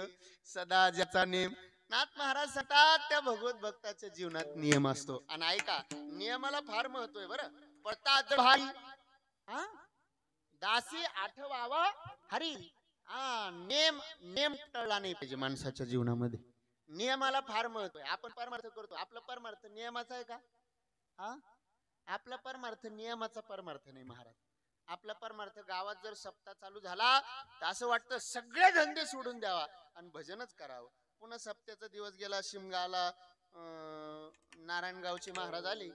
सदा ज्याचा नेम. नाथ महाराज सतत त्या भगवत भक्ताच्या जीवनात नियम असतो. आणि ऐका, नियमाला फार महत्व आहे बरं. पडतात भारी हा दासी आठवावा हरी. हा नेम टळला नाही पाहिजे माणसाच्या जीवनामध्ये. नियमाला फार महत्व आहे. आपण परमार्थ करतो, आपला परमार्थ नियमाचा आहे का? हा, आपला परमार्थ नियमाचा परमार्थ नाही महाराज. आपला परमार्थ गावात जर सप्ताह चालू झाला तर असं वाटतं सगळे धंदे सोडून द्यावा आणि भजनच करावं. पुन्हा सप्त्याचा दिवस गेला, शिमगा आला, नारायणगावची महाराज आली.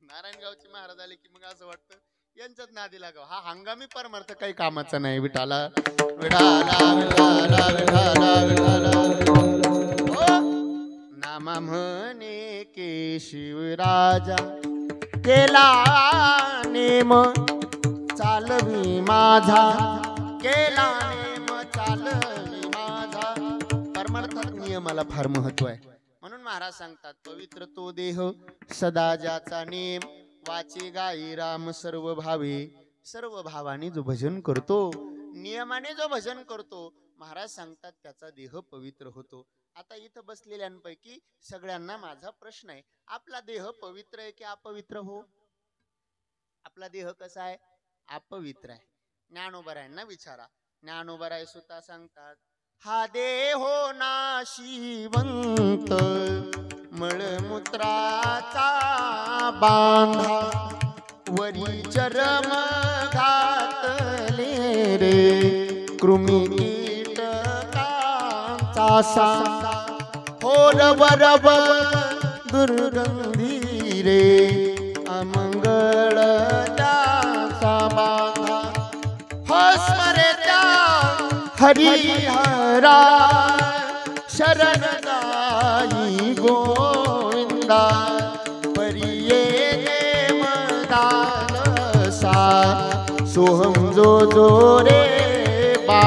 नारायणगावची महाराज आली की मग असं वाटतं यांच्यात नादी लागावं. हा हंगामी परमार्थ काही कामाचा नाही. विठाला विठाला विठाला विठाला विठाला हो. नामा म्हणे केशिवराजा केला नेम चालवी माझा. केला नेम चालवी माझा. परमार्थात नियमाला फार महत्व आहे. म्हणून महाराज सांगतात, पवित्र तो देह सदा ज्याचा नेम. वाचे गाई राम सर्व भावे. सर्व भावाने जो भजन करतो, नियमाने जो भजन करतो, महाराज सांगतात त्याचा देह पवित्र होतो. आता इथं बसलेल्यांपैकी सगळ्यांना माझा प्रश्न आहे, आपला देह पवित्र आहे की अपवित्र? हो, आपला देह कसा आहे? अपवित्र आहे. ज्ञानोबरायांना विचारा. ज्ञानोबराय सुद्धा सांगतात, हा देहो नाशिवंत मळमूत्राचा बांधा. वरी चरम घातले रे कृमी कीटकांचा सांगा. होर वरब दुर्गंधी रे अमंगळ त्याचा बांधा. हस्मरे त्या हरिहरा शरणदायी गोविंदा. परिये नेमदानसा सोहम जो जो रे बा.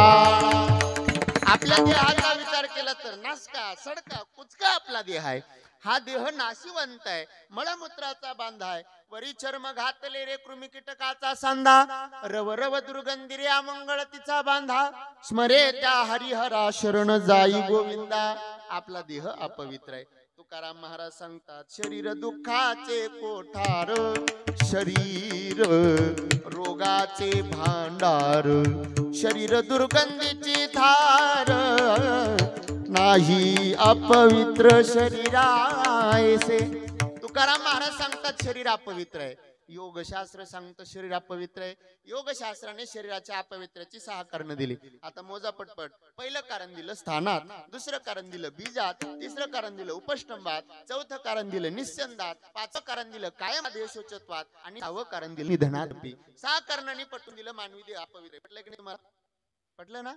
आपल्या देहाचा विचार केला तर नासका सडका कुचका आपला देह आहे. हा देह नाशिवंत आहे. मळमूत्राचा बांधा आहे. वरी चर्म घातले रे कृमी कीटकाचा सांधा. रव रव दुर्गंधी रे अमंगळ तिचा बांधा. स्मरे त्या हरिहरा शरण जाई गोविंदा. आपला देह अपवित्र आहे. तुकाराम महाराज सांगतात शरीर दुःखाचे कोठार, शरीर रोगाचे भांडार, शरीर दुर्गंधीची धार, नाही अपवित्र शरीरायसे. तुकाराम महाराज सांगतात शरीर अपवित्र आहे. योगशास्त्र सांगतं शरीर अपवित्र आहे. योगशास्त्राने शरीराच्या अपवित्राची 6 कारण दिली. आता मोजा पटपट. पहिलं कारण दिलं स्थानात, दुसरं कारण दिलं बीजात, तिसरं कारण दिलं उपष्टंभात, चौथं कारण दिलं निस्यंदात, 5वं कारण दिलं कायम देशोचत्वात आणि 6वं कारण दिलं निधनादपी. 6 कारणांनी पटवून दिलं मानवी देह अपवित्र आहे. पटलं की नाही तुम्हाला? पटलं ना?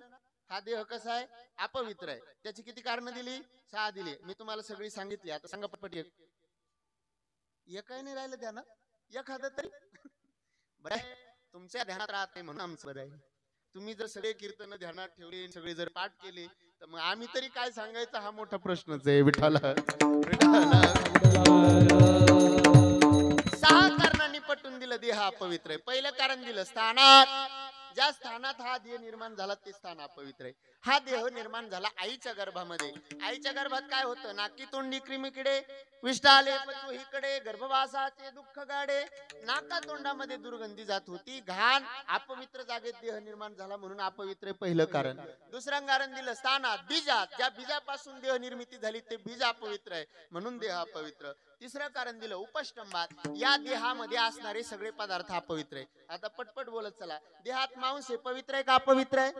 हा देह कसा आहे? अपवित्र आहे. त्याची किती कारण दिली? 6 दिली. मी तुम्हाला सगळी सांगितली. आता सांगा पटपट. एक काही नाही राहिलं ध्यानात. एखादं तरी बरं आहे. तुमच्या ध्यानात राहत नाही म्हणून आमचं बरं आहे. तुम्ही जर सगळे कीर्तन ध्यानात ठेवले, सगळे जर पाठ केले तर मग आम्ही तरी काय सांगायचं हा मोठा प्रश्नच आहे. विठाला 6 कारणांनी पटवून दिलं देह अपवित्र आहे. पहिलं कारण दिलं स्थानात. ज्या स्थानात हा देह निर्माण झाला ते स्थान अपवित्र आहे. हा देह निर्माण झाला आईच्या गर्भामध्ये. आईच्या गर्भात काय होतं? नाकी तोंडी कृमी किडे, विष्ठाले पचवहीकडे, गर्भवासाचे दुःख गाडे, नाका तोंडामध्ये दुर्गंधी जात होती. घाण अपवित्र जागेत देह निर्माण झाला म्हणून अपवित्र पहिलं कारण. दुसरं कारण दिलं स्थानात बीजात. ज्या बीजापासून देह निर्मिती झाली ते बीज अपवित्र आहे म्हणून देह अपवित्र. तिसरं कारण दिलं उपष्टंभात. या देहामध्ये असणारे सगळे पदार्थ अपवित्र आहे. आता पटपट बोलत चला. देहात मांस हे पवित्र आहे का अपवित्र आहे?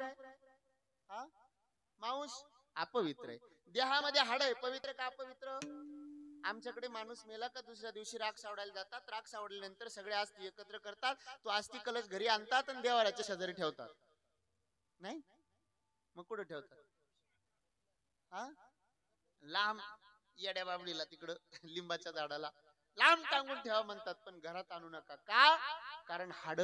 हा, मांस अपवित्र आहे. देहामध्ये हाड आहे पवित्र का अपवित्र? आमच्याकडे माणूस मेला का दुसऱ्या दिवशी राख सावडायला जातात. राख सावडल्यानंतर सगळे अस्थी एकत्र करतात. तो अस्थी कलश घरी आणतात आणि देवाऱ्याच्या शेजारी ठेवतात. नाही मग कुठे ठेवतात? हा, लांब येड्या बाबडीला तिकडं लिंबाच्या झाडाला लांब टांगून ठेवा म्हणतात. पण घरात आणू नका. का? कारण हाड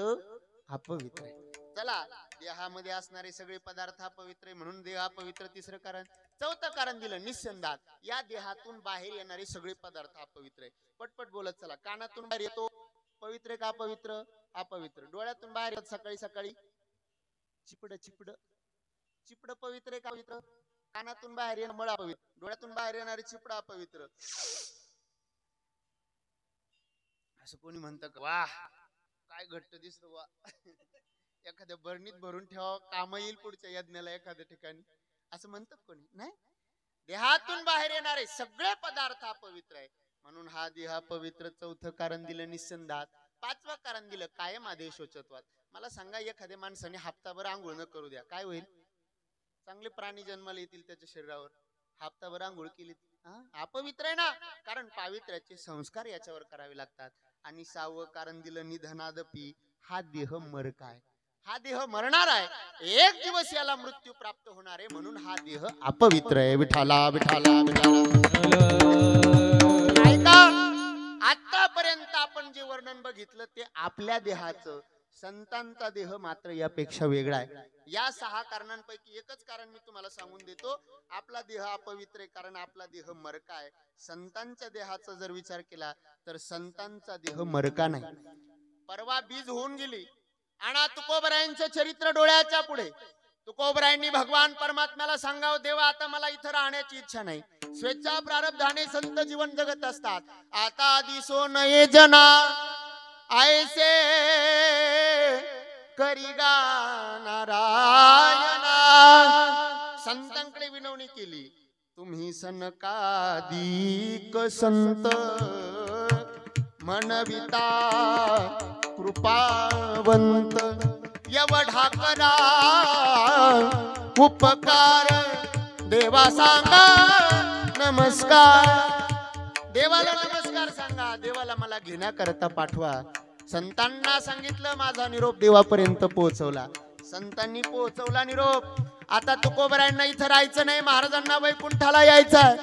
अपवित्र आहे. चला, देहामध्ये असणारे सगळे पदार्थ अपवित्र आहे म्हणून देह अपवित्र. तिसरं कारण. चौथं कारण दिलं निस्यंदात. या देहातून बाहेर येणारे सगळे पदार्थ अपवित्र आहे. पटपट बोलत चला. कानातून बाहेर येतो पवित्र का अपवित्र? अपवित्र. डोळ्यातून बाहेर येत सकाळी सकाळी चिपड चिपड. चिपड पवित्र आहे का अपवित्र? कानातून बाहेर येणं मळ अपवित्र. डोळ्यातून बाहेर येणारे चिपड अपवित्र. असं कोणी म्हणतं का? वाह काय घट्ट दिसत वा. एखाद्या बरणीत भरून ठेवा, काम येईल पुढच्या यज्ञाला एखाद्या ठिकाणी, असं म्हणतात कोणी? नाही. देहातून बाहेर येणारे सगळे पदार्थ अपवित्र आहे म्हणून हा देह पवित्र. चौथं कारण दिलं निस्यंदात. 5वं कारण दिलं कायम आदेशोचत्वात. मला सांगा, एखाद्या माणसाने हप्ताभर आंघोळ न करू द्या काय होईल? चांगले प्राणी जन्माला येतील त्याच्या शरीरावर. हप्ताभर आंघोळ केली अपवित्र आहे ना. कारण पावित्र्याचे संस्कार याच्यावर करावे लागतात. आणि 6वं कारण दिलं निधनादपी. हा देह मरकाय. हा देह मरणार आहे. एक दिवस याला मृत्यू प्राप्त होणार आहे म्हणून हा देह अपवित्र आहे. विठाला विठाला विठाला. ऐका, आतापर्यंत आपण जे वर्णन बघितलं ते आपल्या देहाचं. संतांचा देह मात्र यापेक्षा वेगळा आहे. या 6 कारणांपैकी एकच कारण मी तुम्हाला सांगून देतो. आपला देह अपवित्र आहे कारण आपला देह मरका आहे. संतांच्या देहाचा जर विचार केला तर संतांचा देह मरका नाही. परवा बीज होऊन गेली. आणा तुकोबरायांचं चरित्र डोळ्याच्या पुढे. तुकोबरायांनी भगवान परमात्म्याला सांगावं, देवा आता मला इथं राहण्याची इच्छा नाही. स्वेच्छा प्रारब्धाने संत जीवन जगत असतात. आता दिसो नये जना ऐसे करिगा नारायणा. संतांकडे विनवणी केली. तुम्ही सनकादिक संत मनविता कृपावंत. एवढा करा उपकार देवा सांगा नमस्कार. देवाला नमस्कार सांगा. देवाला मला घेण्याकरता पाठवा. संतांना सांगितलं, माझा निरोप देवापर्यंत पोहोचवला. संतांनी पोहोचवला निरोप. आता तुकोबरायांना इथं राहायचं नाही, महाराजांना वैकुंठाला यायचं.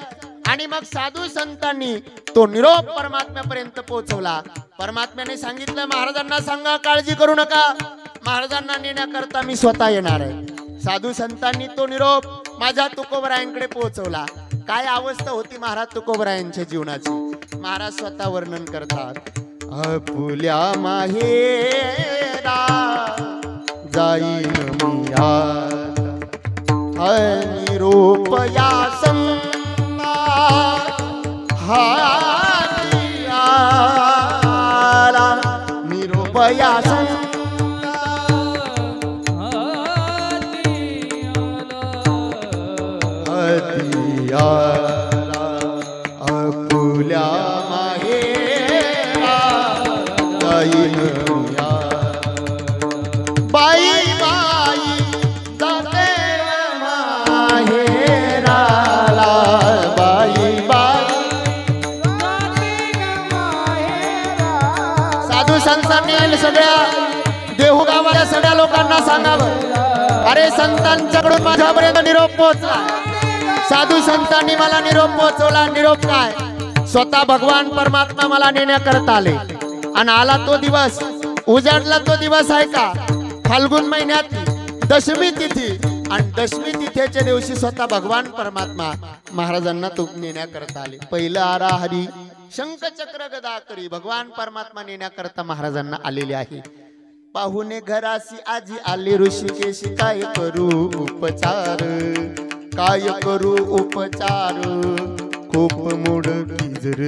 आणि मग साधू संतांनी तो निरोप परमात्म्यापर्यंत पोहोचवला. परमात्म्याने सांगितलं, महाराजांना सांगा काळजी करू नका, महाराजांना नेण्याकरता मी स्वतः येणार आहे. साधू संतांनी तो निरोप माझ्या तुकोबरायांकडे पोहोचवला. काय अवस्था होती महाराज तुकोबरायांच्या जीवनाची, महाराज स्वतः वर्णन करतात. आपुल्या माहेरा जाईन मी आता, निरोप या संता हाती आला, निरोप या संता हाती आला. आपुल्या माहेरा जाईन मी आता. बाई बाई जाते माहेराला, बाई बाई. साधू संतांनी सगळ्या देहू गावाच्या सगळ्या लोकांना सांगावं, अरे संतांच्याकडून माझ्यापर्यंत निरोप पोहोचला. साधू संतांनी मला निरोप पोहोचवला. निरोप काय? स्वतः भगवान परमात्मा मला नेण्याकरता आले. आणि आला तो दिवस, उजाडला तो दिवस आहे का? फाल्गुन महिन्यात दशमी तिथी. आणि दशमी तिथीच्या दिवशी स्वतः भगवान परमात्मा महाराजांना तो नेण्याकरता आले. पहिलं आरा हरी शंख चक्र गदा करी भगवान परमात्मा नेण्याकरता महाराजांना आलेले आहे. पाहुणे घरासी आजी आले ऋषिकेशी, काय करू उपचार, काय करू उपचार, खूप मोड जर.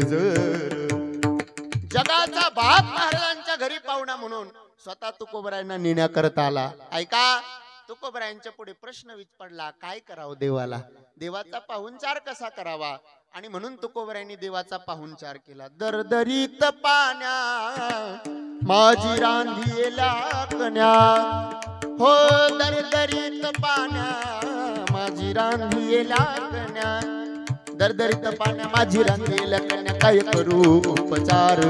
जगाचा बाप महाराजांच्या घरी पाहुणा म्हणून स्वतः तुकोबरायांना नेण्याकरता आला. ऐका, तुकोबरायांच्या पुढे प्रश्न पडला, काय करावं देवाला, देवाचा पाहुणचार कसा करावा. आणि म्हणून तुकोबरायांनी देवाचा पाहुणचार केला. दरदरीत पाण्या माझी रांधीला कन्या, हो दरदरीत पाण्या माझी रांधीला कन्या, दरदरीत पाण्या माझी रांधीला कन्या, काय करू उपचार,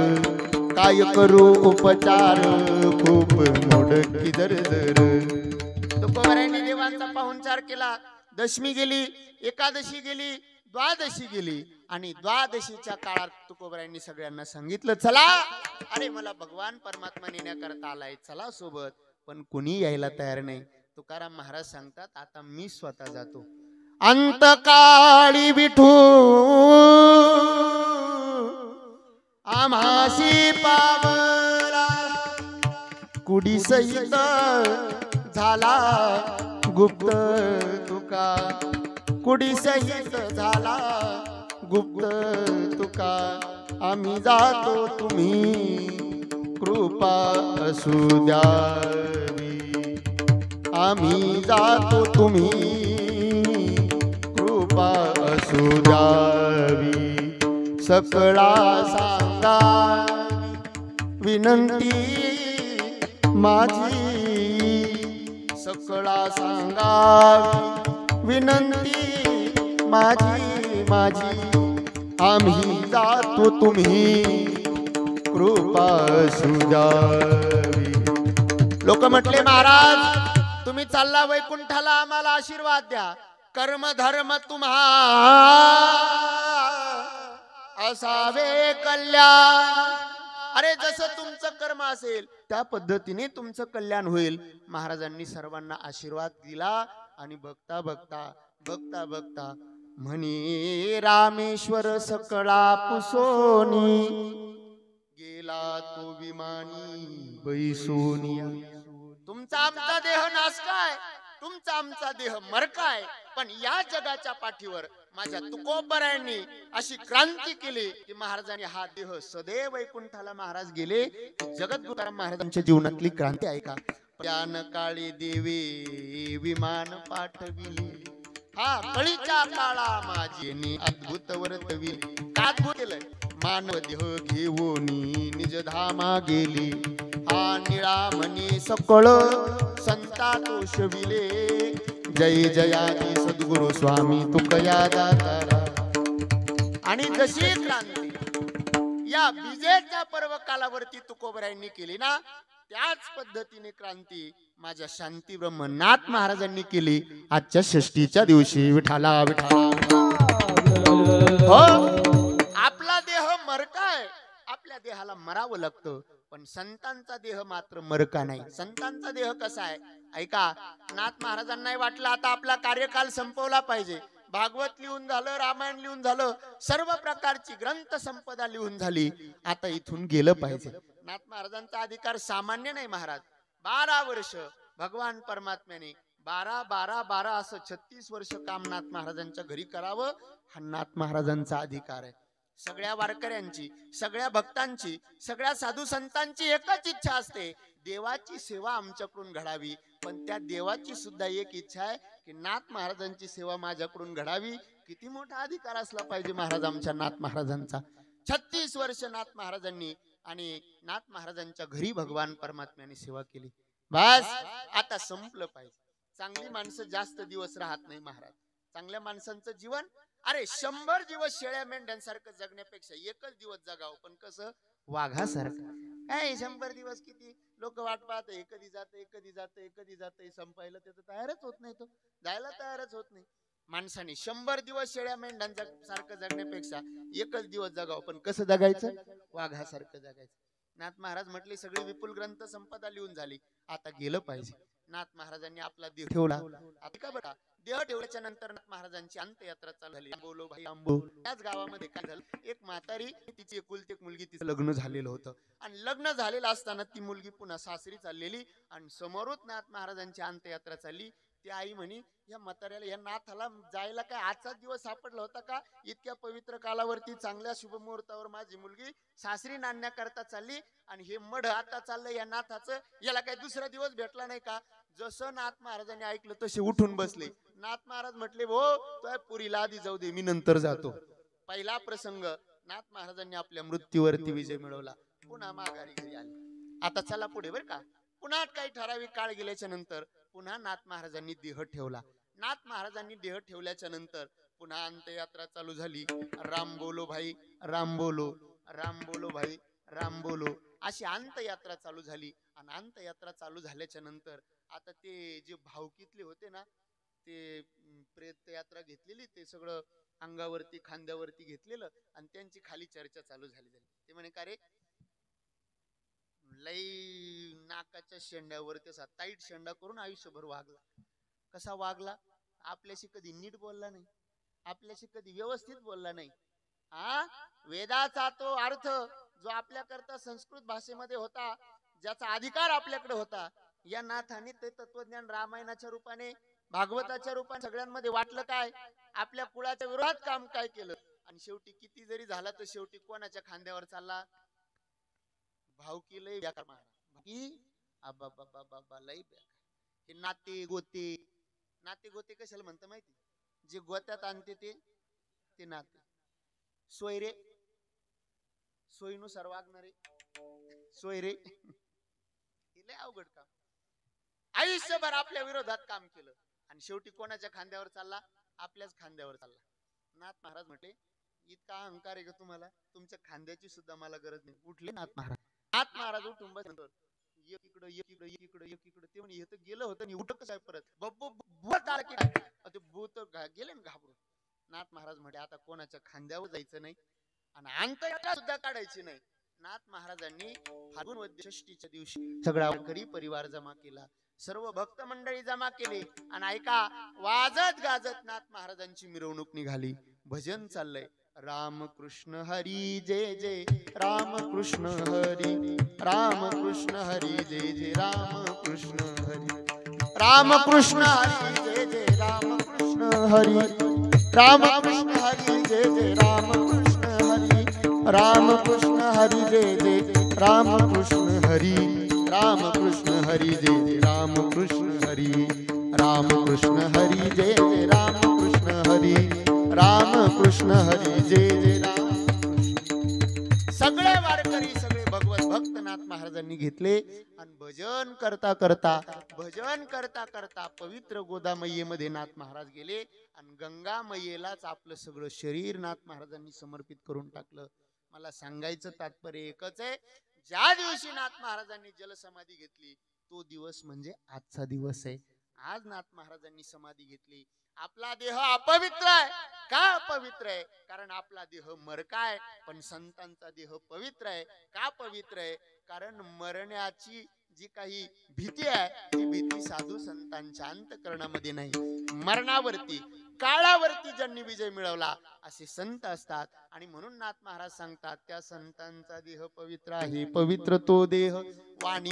काय करू उपचार, खूप मोडकी दरदर. तुकोबरायांनी देवांचा पाहुणचार केला. दशमी गेली, एकादशी गेली, द्वादशी गेली. आणि द्वादशीच्या काळात तुकोबरायांनी सगळ्यांना सांगितलं, चला, अरे मला भगवान परमात्मा नेण्याकरता आलाय, चला सोबत. पण कुणी यायला तयार नाही. तुकाराम महाराज सांगतात, आता मी स्वतः जातो. अंतकाळी विठू आम्हासी पावला, कुडी सहित झाला गुप्त तुका, कुडी सहित झाला गुप्त तुका. आम्ही जातो तुम्ही कृपा असू द्यावी, आम्ही जातो तुम्ही कृपा असू द्यावी. सकळा सांगा विनंती माझी, सकळा सांगा विनंती माझी माझी. आम्ही जातो तुम्ही कृपा असू द्यावी. लोक म्हटले, महाराज तुम्ही चालला वैकुंठाला, आम्हाला आशीर्वाद द्या. कर्म धर्म तुम्हा असावे कल्याण. अरे जसं तुमचं कर्म असेल त्या पद्धतीने तुमचं कल्याण होईल. महाराजांनी सर्वांना आशीर्वाद दिला. आणि बघता बघता बघता बघता म्हणे, रामेश्वर सकळा पुसोनी, गेला तो विमानी बैसोनिया. तुमचा आमचा देह नाश काय, तुमचा आमचा देह मर काय, पण या जगाच्या पाठीवर माझ्या तुकोबरायांनी अशी क्रांती केली की महाराजांनी हा देह सदैव वैकुंठाला महाराज गेले. जगद्गुरू महाराजांच्या जीवनातली क्रांती आहे का? त्यान काळी देवी विमान पाठविले, हा कळीच्या काळा माझी अद्भुत वर्तविले. काय अद्भुत केलंय? मानव देह घेऊन निज धामा गेली, हा निळा म्हणे सकळ संता तोषविले. जय जयाजी सद्गुरु स्वामी तुकया दातारा. आणि जशी क्रांती या विजेच्या पर्व कालावरती तुकोबरायांनी केली ना, त्याच पद्धतीने क्रांती माझ्या शांती ब्रह्मनाथ महाराजांनी केली आजच्या षष्टीच्या दिवशी. विठाला विठाला. हो, आपला देह मरकाय, आपल्या देहाला मरावं लागतं, पण संतांचा देह मात्र मरका नाही. संतांचा देह कसा आहे? ऐका, नाथ महाराजांनाही वाटलं आता आपला कार्यकाल संपवला पाहिजे. भागवत लिहून झालं, रामायण लिहून झालं, सर्व प्रकारची ग्रंथ संपदा लिहून झाली, आता इथून गेलं पाहिजे. नाथ महाराजांचा अधिकार सामान्य नाही महाराज. 12 वर्ष भगवान परमात्म्याने 12 असं 36 वर्ष काम नाथ महाराजांच्या घरी करावं, हा नाथ महाराजांचा अधिकार आहे. सगळ्या वारकऱ्यांची, सगळ्या भक्तांची, सगळ्या साधू संतांची एकच इच्छा असते, देवाची सेवा आमच्याकडून घडावी. पण त्या देवाची सुद्धा एक इच्छा आहे की नाथ महाराजांची सेवा माझ्याकडून घडावी. किती मोठा अधिकार असला पाहिजे महाराज आमच्या नाथ महाराजांचा. 36 वर्ष नाथ महाराजांनी आणि नाथ महाराजांच्या घरी भगवान परमात्म्याने सेवा केली. बस आता संपलं पाहिजे. चांगली माणसं जास्त दिवस राहत नाही महाराज. चांगल्या माणसांचं जीवन, अरे 100 दिवस शेळ्या मेंढ्यांसारखं जगण्यापेक्षा एकच दिवस जगावं, पण कसं वाघासारखं. काय 100 दिवस किती लोक वाट पाहत, कधी जाते कधी जाते कधी जाते, संपायला त्याचं तयारच होत नाही, तो जायला तयारच होत नाही. माणसाने 100 दिवस शेळ्या मेंढ्यांच्या सारखं जगण्यापेक्षा एकच दिवस जगावं, पण कसं जगायचं, वाघासारखं जगायचं. नाथ महाराज म्हटले सगळे विपुल ग्रंथ संपदा लिहून झाली, आता गेलं पाहिजे. नाथ महाराजांनी आपला देह ठेवला. आता बघा, देह ठेवल्याच्या नंतर नाथ महाराजांची अंत्ययात्रा चालू झाली. बोलो भाई आंबो. त्याच गावामध्ये काय झालं, एक म्हातारी, तिची एकुलती एक मुलगी, तिचं लग्न झालेलं होतं. आणि लग्न झालेलं असताना ती मुलगी पुन्हा सासरी चाललेली आणि समोरच नाथ महाराजांची अंत्ययात्रा चालली. ती आई म्हणी, या म्हाताऱ्याला, या नाथाला जायला काय आजचाच दिवस सापडला होता का? इतक्या पवित्र कालावरती चांगल्या शुभमुहूर्तावर माझी मुलगी सासरी नांदण्याकरता चालली आणि हे मढ आता चाललं या नाथाचं, याला काय दुसरा दिवस भेटला नाही का? जसं नाथ महाराजांनी ऐकलं तसे उठून बसले. नाथ महाराज म्हटले, हो तो पुरीला आधी जाऊ दे, मी नंतर जातो. पहिला प्रसंग, नाथ महाराजांनी आपल्या मृत्यूवरती विजय मिळवला, पुन्हा माघारी घरी आले. आता चला पुढे बर का. पुन्हा काही ठराविक काळ गेल्याच्या नंतर पुन्हा नाथ महाराजांनी देह ठेवला. नाथ महाराजांनी देह ठेवल्याच्या नंतर पुन्हा अंत्ययात्रा चालू झाली. राम बोलो भाई राम बोलो, राम बोलो भाई राम बोलो, अशी अंत्ययात्रा चालू झाली. आणि अंत्ययात्रा चालू झाल्याच्या नंतर आता ते जे भावकीतले होते ना, ते प्रेत यात्रा घेतलेली, ते सगळं अंगावरती खांद्यावरती घेतलेलं आणि त्यांची खाली चर्चा चालू झाली. ते म्हणे, का रे लई नाकाच्या शेंड्यावरती असा टाईट शेंडा करून आयुष्यभर वागला. कसा वागला? आपल्याशी कधी नीट बोलला नाही, आपल्याशी कधी व्यवस्थित बोलला नाही. वेदाचा तो अर्थ जो आपल्याकरता संस्कृत भाषेमध्ये होता, ज्याचा अधिकार आपल्याकडे होता, या नाथाने ते तत्वज्ञान रामायणाच्या रूपाने, भागवताच्या रूपाने सगळ्यांमध्ये वाटलं. काय आपल्या कुळाच्या विरोधात काम काय केलं. आणि शेवटी किती जरी झाला तर शेवटी कोणाच्या खांद्यावर चालला? भावकी लय बेकार महाराज की आबा बाबा बाबा लय बेकार. हे नाते गोते, नाते गोते कशाला म्हणतं माहिती? जे गोत्यात आणते ते नाते. सोयरे, सोयीनुसार वागणारे सोयरे, लय अवघड काम. आयुष्यभर आपल्या विरोधात काम केलं आणि शेवटी कोणाच्या खांद्यावर चालला? आपल्याच खांद्यावर चालला. नाथ महाराज म्हटले, इतका अहंकार आहे का तुम्हाला? तुमच्या खांद्याची सुद्धा मला गरज नाही. उठले नाथ महाराज. नाथ महाराज उठून बसले. एक इकडं एक इकडं एक इकडं एक इकडं. ते म्हणे, हे तर गेलं होतं आणि उठत कसं परत? ते भूत गेले ना घाबरून. नाथ महाराज म्हणे, आता कोणाच्या खांद्यावर जायचं नाही आणि अंत्ययात्रा सुद्धा काढायची नाही. नाथ महाराजांनी फाल्गुन वद्य षष्टीच्या दिवशी सगळा वारकरी परिवार जमा केला, सर्व भक्त मंडळी जमा केली आणि ऐका, वाजत गाजत नाथ महाराजांची मिरवणूक निघाली. भजन चाललंय, राम कृष्ण हरी जय जय, राम कृष्ण हरी, राम कृष्ण हरी जय जय, राम कृष्ण हरी, राम कृष्ण हरी जय जय, राम कृष्ण हरी, राम कृष्ण हरी जय जय, राम कृष्ण हरी, राम कृष्ण हरी जय जय, राम कृष्ण हरी, राम कृष्ण हरी जय जय, राम कृष्ण हरी, राम कृष्ण हरी जय जय, राम कृष्ण हरी, राम कृष्ण हरी जय जय, राम कृष्ण. सगळे वारकरी, सगळे भगवत भक्त नाथ महाराजांनी घेतले आणि भजन करता करता पवित्र गोदामय्येमध्ये नाथ महाराज गेले आणि गंगा मैयेलाच आपलं सगळं शरीर नाथ महाराजांनी समर्पित करून टाकलं. मला सांगायचं तात्पर्य एकच आहे, ज्या दिवशी नाथ महाराजांनी जलसमाधी घेतली तो दिवस म्हणजे आजचा दिवस आहे. आज नाथ महाराजांनी समाधी घेतली. आपला देह अपवित्र आहे. का अपवित्र आहे? कारण आपला देह मरका आहे, पण संतांचा देह पवित्र आहे. का पवित्र आहे? कारण मरण्याची जी काही भीती आहे ती भीती साधू संतांच्या अंतःकरणामध्ये नाही, मरणावरती काळावरती ज्यांनी विजय मिळवला असे संत असतात. आणि म्हणून नाथ महाराज सांगतात त्या संतांचा देह पवित्र आहे, पवित्र तो देह वाणी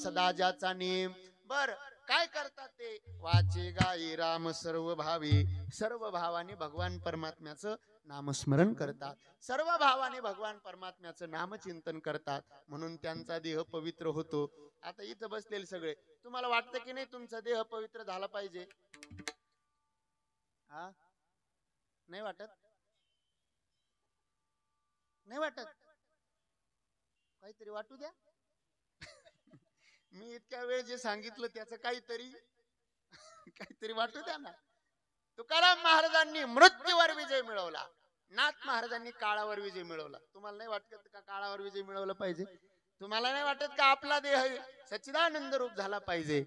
सदा ज्याचा नेम. बर काय करतात ते? वाचे गाये राम सर्व भावे, सर्व भावाने भगवान परमात्म्याचं नामस्मरण करतात, सर्व भावाने भगवान परमात्म्याचं नामचिंतन करतात, म्हणून त्यांचा देह पवित्र होतो. आता इथं बसलेले सगळे, तुम्हाला वाटतं की नाही तुमचा देह पवित्र झाला पाहिजे? हा, नाही वाटत? नाही वाटत? काहीतरी वाटू द्या. मी इतक्या वेळ जे सांगितलं त्याचं काहीतरी वाटू द्या ना. तुकाराम महाराजांनी मृत्यूवर विजय मिळवला, नाथ महाराजांनी काळावर विजय मिळवला. तुम्हाला नाही वाटत का काळावर विजय मिळवला पाहिजे? तुम्हाला नाही वाटत का आपला देह सच्चिदानंद रूप झाला पाहिजे,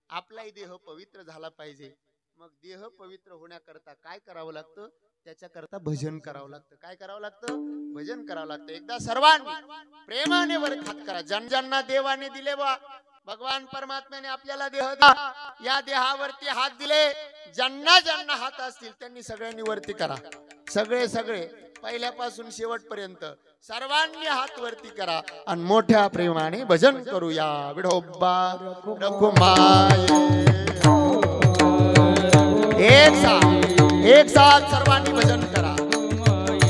आपलाही देह पवित्र झाला पाहिजे? मग देह पवित्र होण्याकरता काय करावं लागतं? त्याच्याकरता भजन करावं लागतं. काय करावं लागतं? भजन करावं लागतं. एकदा सर्वांनी प्रेमाने वर हात करा. ज्यांना देवाने दिले बा, भगवान परमात्म्याने आपल्याला देह दिला, या देहावरती हात दिले, ज्यांना ज्यांना हात असतील त्यांनी सगळ्यांनी वरती करा. सगळे पहिल्यापासून शेवटपर्यंत सर्वांनी हात वरती करा आणि मोठ्या प्रेमाने भजन करूया. विठोबा रखुमाई. एक साथ सर्वांनी भजन करा.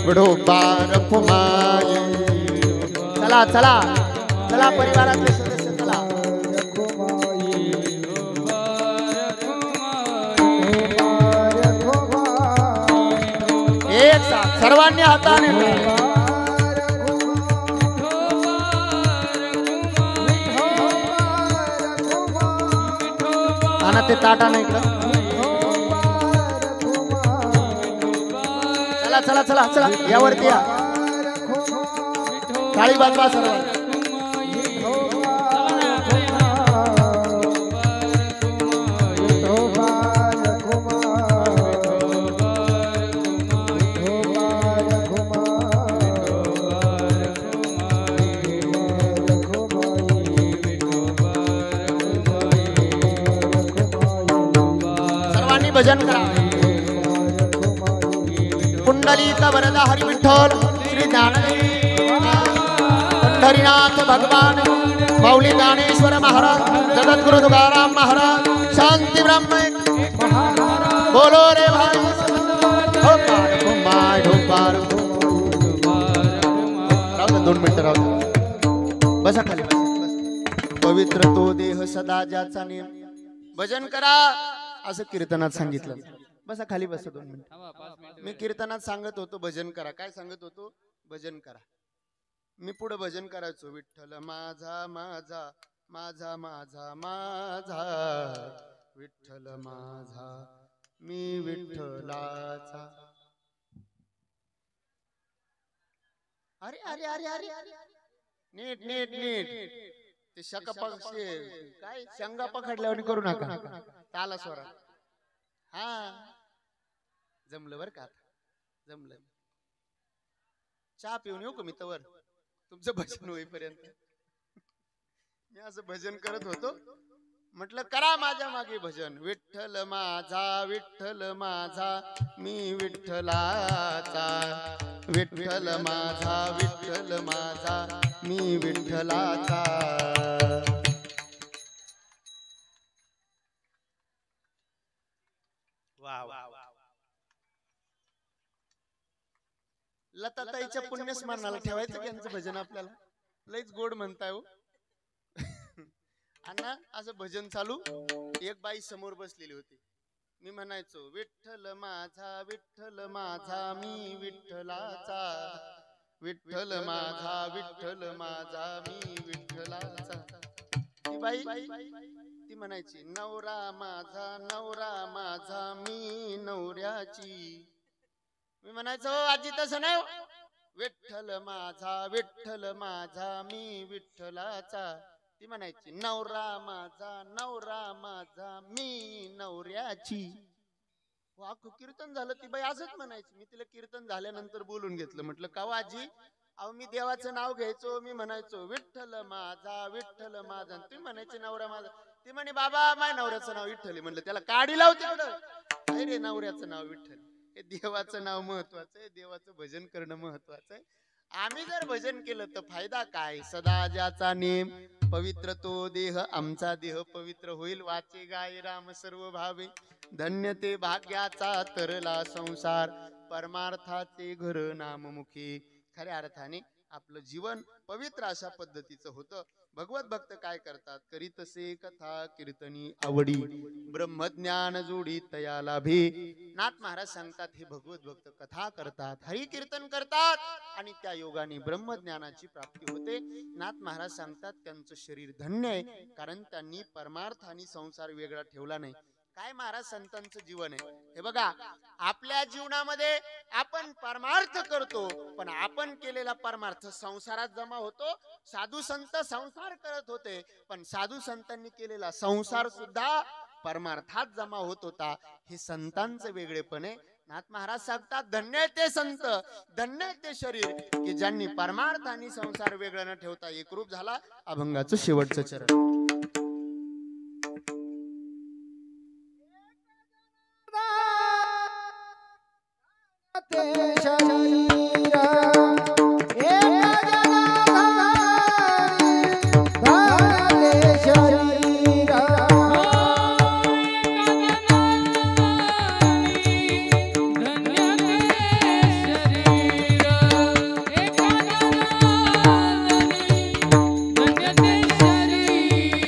विठोबा रखुमाई. चला चला चला परिवारातले सदस्य चला. एक साथ सर्वांनी हाताने आणा ते ताटा नाही इकडं. चला चला चला चला यावरती या. टाळी वाजवा सर्व. भजन करा. कुंडलिक वरदा हरी विठ्ठल श्री ज्ञानदेव पंढरीनाथ भगवान माऊली ज्ञानेश्वर महाराज जगद्गुरु तुकाराम महाराज शांती ब्रह्म बोलो रे भाई. राहू 2 मिनिटं राहू. बसा खाली. पवित्र तो देह सदा ज्याचा नेम. भजन करा असं कीर्तनात सांगितलं. बसा खाली बसा 2 मिनिट. मी कीर्तनात सांगत होतो भजन करा. काय सांगत होतो? भजन करा. मी पुढे भजन करायचो. विठ्ठल माझा माझा माझा माझा माझा विठ्ठल माझा मी विठ्ठलाचा. अरे अरे अरे अरे नीट नीट नीट. ते काय शंगा पकडल्यावर करू नका. ताला स्वरा. हा जमलं बर का? जमलं. चहा पिऊन येऊ का मी तवर तुमचं भजन होईपर्यंत? मी असं भजन करत होतो, म्हटलं करा माझ्या मागे भजन. विठ्ठल माझा मी विठ्ठलाचा. विठ्ठल माझा मी विठ्ठलाचा. लताताईच्या पुण्यस्मरणाला ठेवायचं यांचं भजन. आपल्याला लईच गोड म्हणताय हो. अण्णा असं भजन चालू. एक बाई समोर बसलेली होती. मी म्हणायचो विठ्ठल माझा मी विठ्ठलाचा. विठ्ठल माझा मी विठ्ठलाचा. ती बाई ती म्हणायची नवरा माझा मी नवऱ्याची. मी म्हणायचो आजी तसं नाही. विठ्ठल माझा मी विठ्ठलाचा. ती म्हणायची नवरा माझा मी नवऱ्याची. कीर्तन झालं. ती बाई असंच म्हणायची. मी तिला कीर्तन झाल्यानंतर बोलून घेतलं. म्हटलं का आजी अहो मी देवाचं नाव घ्यायचो, मी म्हणायचो विठ्ठल माझा विठ्ठल माझा, आणि तुम्ही म्हणायचे नवरा माझा. ती म्हणे बाबा माझ्या नवऱ्याचं नाव विठ्ठल आहे. म्हणलं त्याला काडी लाव तिकडं. नाही रे, नवऱ्याचं नाव विठ्ठल, हे देवाचं नाव महत्वाचं आहे, देवाचं भजन करणं महत्वाचं आहे. आम्ही जर भजन केलं तर फायदा काय? सदा ज्याचा नेम पवित्र तो देह, आमचा देह पवित्र होईल. वाचे गाय राम सर्व भावे, धन्य ते भाग्याचा तरला संसार, परमार्थाचे घर नाममुखी. खऱ्या अर्थाने आपलं जीवन पवित्र अशा पद्धतीचं होतं. भगवत भक्त काय करतात? करीतसे कथा कीर्तनी आवडी, ब्रह्मज्ञान जोडी तया लाभे. नाथ महाराज सांगतात, हे भगवत भक्त कथा करतात, हरी कीर्तन करतात, आणि त्या योगाने ब्रह्मज्ञानाची प्राप्ती होते. नाथ महाराज सांगतात त्यांचं शरीर धन्य आहे, कारण त्यांनी परमार्थ आणि संसार वेगळा ठेवला नाही. काय महाराज संतांचं जीवन आहे हे बघा. आपल्या जीवनामध्ये आपण परमार्थ करतो, पण आपण केलेला परमार्थ संसारात जमा होतो. साधू संत संसार करत होते, पण साधू संतांनी केलेला संसार सुद्धा परमार्थात जमा होत होता. हे संतांचं वेगळेपण आहे. नाथ महाराज सांगतात, धन्य ते संत, धन्य ते शरीर, की ज्यांनी परमार्थ आणि संसार वेगळं न ठेवता एकरूप झाला. अभंगाचं शेवटचं चरण.
ते शरीर एका जनाधारी, धन ते शरीर
धन्य ते शरीर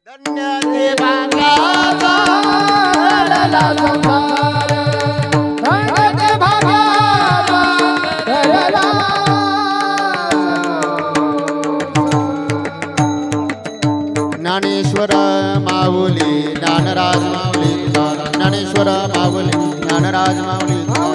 धन्य ते भाग्याचा ज्ञानेश्वर माऊली ज्ञानराज माऊली तुकाराम ज्ञानेश्वर माऊली ज्ञानराज माऊली तुकाराम